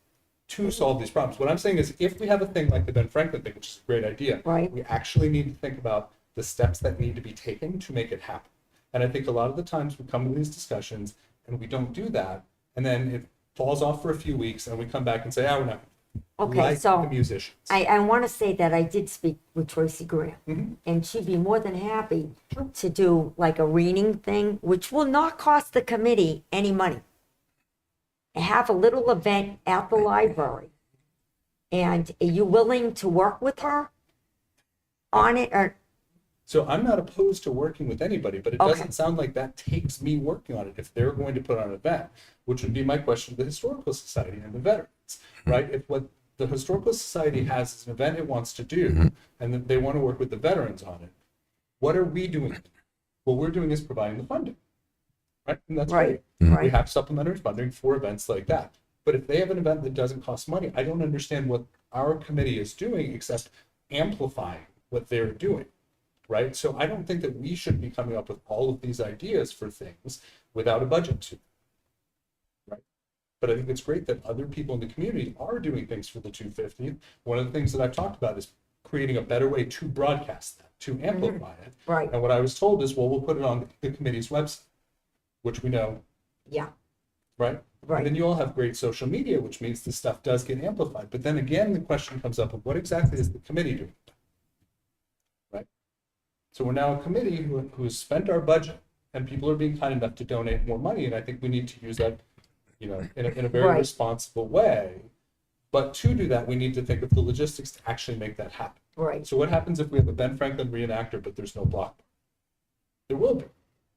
to solve these problems. What I'm saying is, if we have a thing like the Ben Franklin thing, which is a great idea, Right. we actually need to think about the steps that need to be taken to make it happen. And I think a lot of the times we come to these discussions and we don't do that, and then it falls off for a few weeks, and we come back and say, we're not. Okay, Like so the musicians. I want to say that I did speak with Tracy Graham, and she'd be more than happy to do like a reading thing, which will not cost the committee any money. Have a little event at the library. And are you willing to work with her on it, or, So I'm not opposed to working with anybody, but it Okay. doesn't sound like that takes me working on it if they're going to put on an event, which would be my question to the Historical Society and the veterans, right? If what the Historical Society has is an event it wants to do, and that they want to work with the veterans on it, what are we doing? What we're doing is providing the funding, right? And that's Right, great. right. We have supplementary funding for events like that. But if they have an event that doesn't cost money, I don't understand what our committee is doing except amplifying what they're doing, right? So I don't think that we should be coming up with all of these ideas for things without a budget to, right? But I think it's great that other people in the community are doing things for the 250th. One of the things that I've talked about is creating a better way to broadcast that, to amplify it. right, And what I was told is, well, we'll put it on the committee's website, which we know, yeah, right? Right. And then you all have great social media, which means the stuff does get amplified. But then again, the question comes up of what exactly is the committee doing? Right? So we're now a committee who has spent our budget, and people are being kind enough to donate more money, and I think we need to use that, in a very Right. responsible way. But to do that, we need to think of the logistics to actually make that happen. right, So what happens if we have a Ben Franklin reenactor, but there's no block? There will be,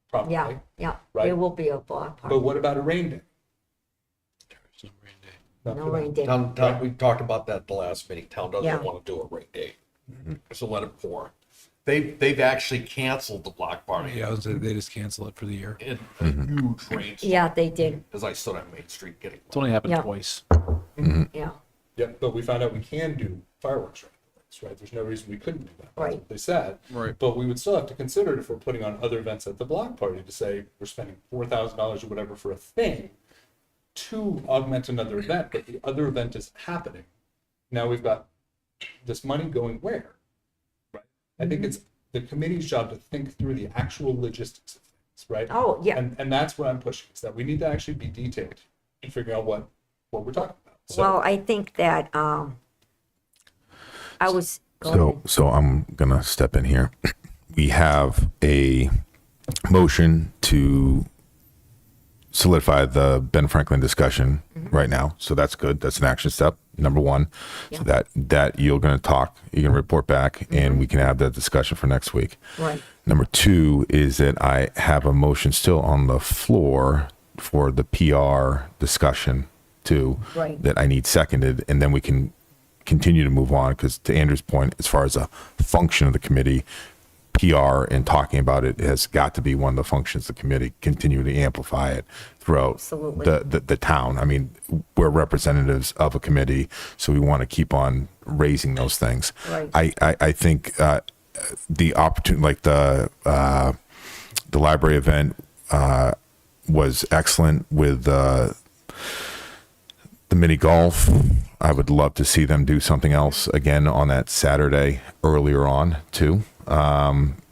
probably. yeah, yeah. Right. There will be a block But party, what about a rain day? Not no for that. rain day. Town, we talked about that at the last meeting. Town Yeah. doesn't want to do a rain day. So let it pour. They've actually canceled the block party Yeah, they just cancel it for the year. in a huge rainstorm. Yeah, they did, As I stood on Main Street getting. It's only happened Yeah. twice. yeah, Yep, but we found out we can do fireworks right? There's no reason we couldn't do that. That's Right. what they said. Right. But we would still have to consider it if we're putting on other events at the block party to say we're spending $4,000 or whatever for a thing to augment another event, but the other event is happening. Now we've got this money going where? Right? I think it's the committee's job to think through the actual logistics of things, right? oh, yeah, And that's what I'm pushing, is that we need to actually be detailed and figure out what we're talking about. So, well, I think that, I was, go So, ahead. so I'm gonna step in here. We have a motion to solidify the Ben Franklin discussion right now. So that's good. That's an action step, number one. So that you're gonna talk, you're gonna report back, and we can have that discussion for next week. Right. Number two is that I have a motion still on the floor for the PR discussion too. Right. That I need seconded, and then we can continue to move on, because to Andrew's point, as far as a function of the committee, PR and talking about it has got to be one of the functions of the committee, continue to amplify it throughout Absolutely. the town. I mean, we're representatives of a committee, so we want to keep on raising those things. Right. I think the opportunity, like the library event was excellent with the mini golf. I would love to see them do something else again on that Saturday earlier on too.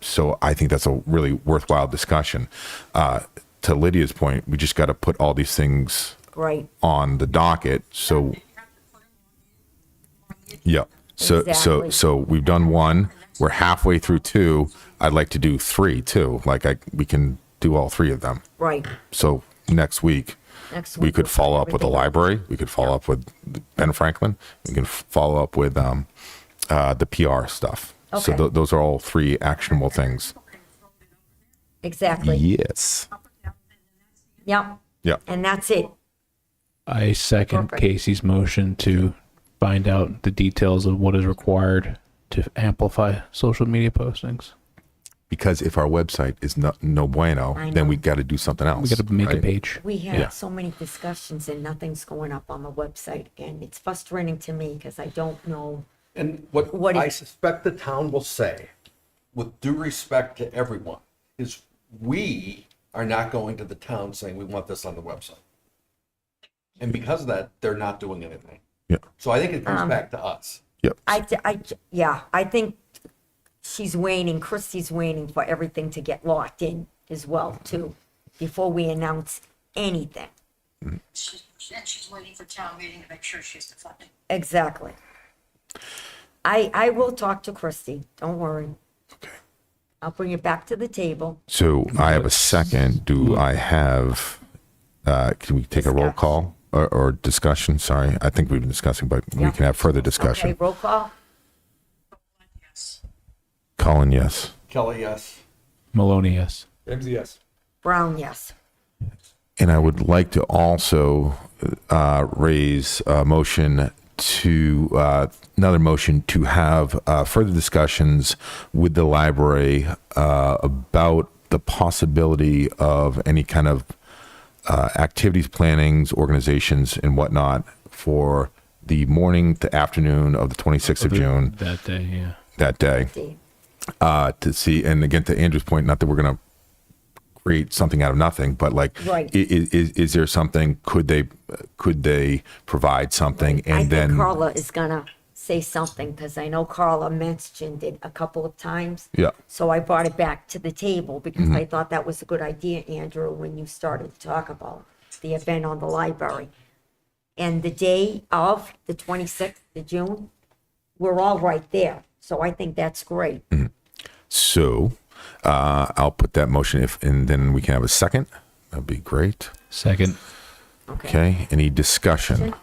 So I think that's a really worthwhile discussion. To Lydia's point, we just got to put all these things Right, on the docket. So, yeah. Exactly. So we've done one. We're halfway through two. I'd like to do three too. Like we can do all three of them. right. So next week, Next we week could we'll follow put up with the everything- library. We could follow up with Ben Franklin. We can follow up with the PR stuff. So Okay. those are all three actionable things. Exactly. Yes. Yep. Yeah. And that's it. I second Perfect. Casey's motion to find out the details of what is required to amplify social media postings. Because if our website is no bueno, I then know. we got to do something else. We got to make a right? page. We had Yeah. so many discussions and nothing's going up on the website, and it's frustrating to me because I don't know. And what What I is- suspect the town will say, with due respect to everyone, is we are not going to the town saying we want this on the website. And because of that, they're not doing anything. Yeah. So I think it comes back to us. Yep. Yeah, I think she's waiting, Christie's waiting for everything to get locked in as well, too, before we announce anything. She's waiting for town meeting to make sure she's the funding. Exactly. I will talk to Christie, don't worry. Okay. I'll bring it back to the table. So I have a second. Do I have, can we take a roll call or discussion? Sorry. I think we've been discussing, but we Yeah. can have further Okay, discussion. roll call? Yes. Colin, yes. Kelly, yes. Maloney, yes. Ramsey, yes. Brown, yes. And I would like to also raise a motion another motion to have further discussions with the library about the possibility of any kind of activities, plannings, organizations, and whatnot for the morning to afternoon of the 26th of June, That day, yeah. that day. Dave. To see, and again, to Andrew's point, not that we're going to create something out of nothing, but like, Right. is there something, could they provide something? I And then, think Carla is gonna say something, because I know Carla mentioned it a couple of times. yeah, So I brought it back to the table because Mm-hmm. I thought that was a good idea, Andrew, when you started to talk about the event on the library. And the day of the 26th of June, we're all right there. So I think that's great. so I'll put that motion and then we can have a second. That'd be great. Second. Okay, any discussion?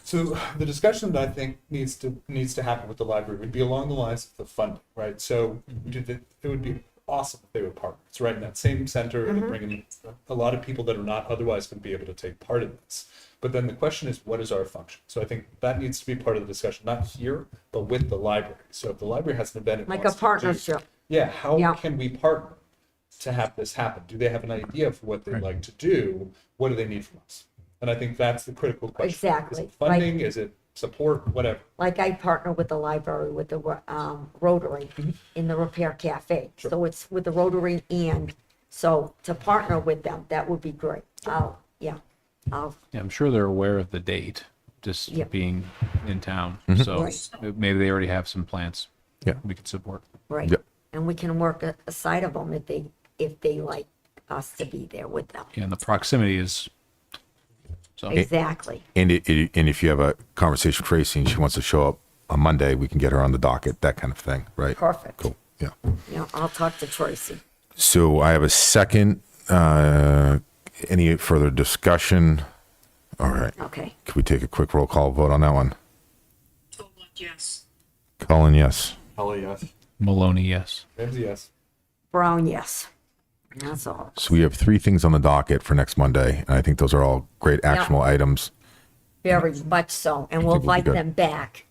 So the discussion that I think needs to happen with the library would be along the lines of the funding, right? So it would be awesome if they were partners. It's right in that same center, and bringing a lot of people that are not otherwise going to be able to take part in this. But then the question is, what is our function? So I think that needs to be part of the discussion, not here, but with the library. So if the library has an event, it Like a wants to do- partnership. yeah, how Yeah. can we partner to have this happen? Do they have an idea of what they'd like to do? What do they need from us? And I think that's the critical question. Exactly. Is it funding? Is it support? Whatever. Like I partner with the library, with the Rotary in the Repair Cafe. So it's with the Rotary, and so to partner with them, that would be great. Yeah, Yeah, I'm sure they're aware of the date, just Yeah. being in town. So Right. maybe they already have some plans. Yeah. We could support. right. Yep. And we can work aside of them if they like us to be there with them. Yeah, and the proximity is, so, Exactly. And and if you have a conversation with Tracy and she wants to show up on Monday, we can get her on the docket, that kind of thing, right? Perfect. Cool, yeah. Yeah, I'll talk to Tracy. So I have a second. Any further discussion? All right. Okay. Could we take a quick roll call vote on that one? Toland, yes. Colin, yes. Kelly, yes. Maloney, yes. Ramsey, yes. Brown, yes. That's all. So we have three things on the docket for next Monday, and I think those are all great actionable items. Very much so. And we'll think we'll be invite good. them back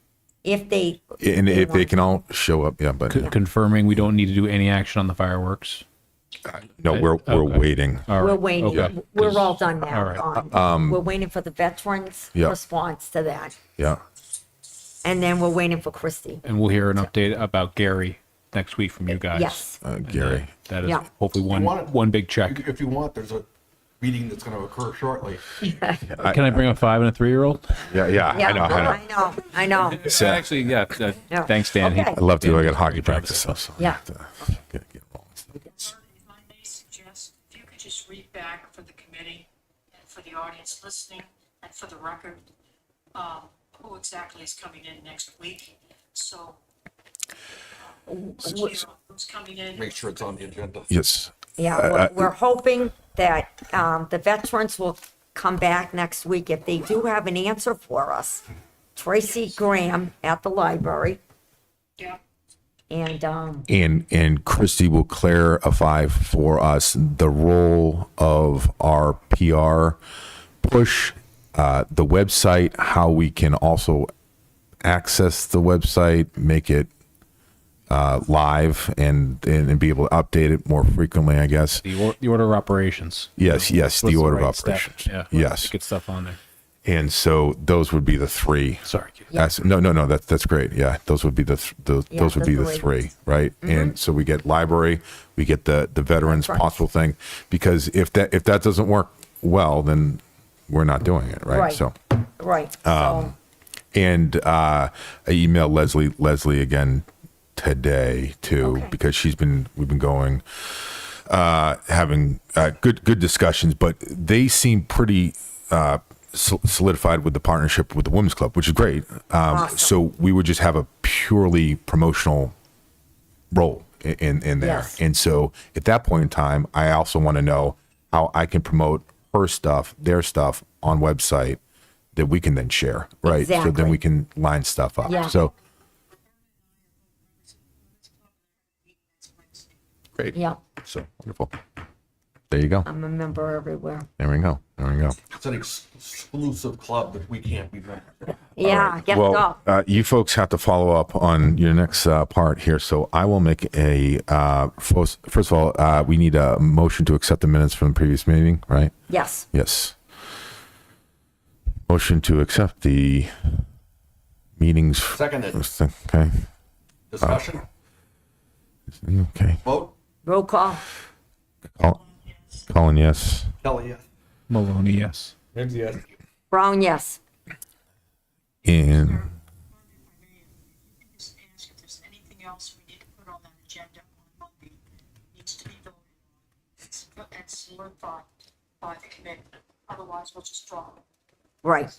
if they. And if they want. can all show up, yeah, but Confirming we don't need to do any action on the fireworks. no, we're Okay. waiting. All We're right. waiting. Okay. We're all done now. All right. We're waiting for the veterans' Yeah. response to that. Yeah. And then we're waiting for Christie. And we'll hear an update about Gary next week from you guys. Yes. Gary. That is Yeah. hopefully You want it? one big check. If you want, there's a meeting that's gonna occur shortly. Can I bring a 5 and a 3-year-old? Yeah, Yeah, I know. Actually, yeah. Yeah. Thanks, Dan. He- Okay. I love to go get hockey practice. So Yeah. get rolling. If I may suggest, if you could just read back for the committee and for the audience listening and for the record, who exactly is coming in next week. So, who's coming in? Make sure it's on the agenda. Yes. Yeah, we're hoping that the veterans will come back next week. If they do have an answer for us, Tracy Graham at the library, Yeah, and And Christy will clarify for us the role of our PR push, the website, how we can also access the website, make it live and be able to update it more frequently, I guess. The order of operations. Yes, yes, What's the order of right step? operations. Yeah. Yes. Get stuff on there. And so those would be the three. Sorry. No, that's great. Yeah, those would be those would be the three, right? And so we get library, we get the veterans That's right. possible thing, because if that doesn't work well, then we're not doing it, right? Right. So, right. So, and I emailed Leslie again today too, Okay. because we've been going having good discussions, but they seem pretty solidified with the partnership with the Women's Club, which is great. Awesome. So we would just have a purely promotional role in there. Yes. And so at that point in time, I also want to know how I can promote her stuff, their stuff on website that we can then share, right? So Exactly. then we can line stuff up. Yeah. So great. yeah, So wonderful. There you go. I'm a member everywhere. There we go. There we go. It's an exclusive club that we can't be members of. Yeah, I guess Well, so. you folks have to follow up on your next part here. So I will make a first of all, we need a motion to accept the minutes from the previous meeting, right? Yes. Yes. Motion to accept the meetings. Seconded. Okay. Discussion, Okay. vote, Roll call. Colin, yes. Kelly, yes. Maloney, yes. Ramsey, yes. Brown, yes. And just ask if there's anything else we need to put on that agenda on Monday, needs to be voted on and solidified by the committee. Otherwise, we'll just drop it. Right.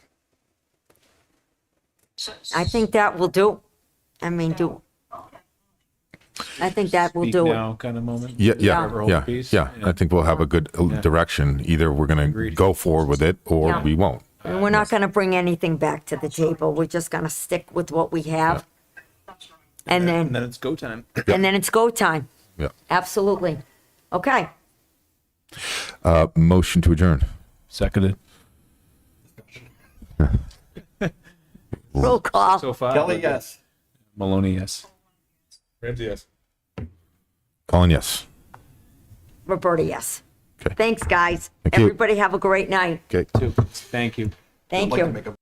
So, I think that will do. I mean, okay. I think that will Speak do it. now kind of moment. yeah, Yeah. yeah. I think we'll have a good direction. Either we're going to Agreed. go forward with it or Yeah. we won't. And we're not going to bring anything back to the table. We're just going to stick with what we have. That's right. And then, it's go time. and then it's go time. Yeah. Absolutely. Okay. Motion to adjourn. Seconded. Roll call. So far. Kelly, yes. Maloney, yes. Ramsey, yes. Colin, yes. Roberta, yes. Okay. Thanks, guys. Thank you. Everybody have a great night. Okay. Thank you. Thank I'd like to you. make a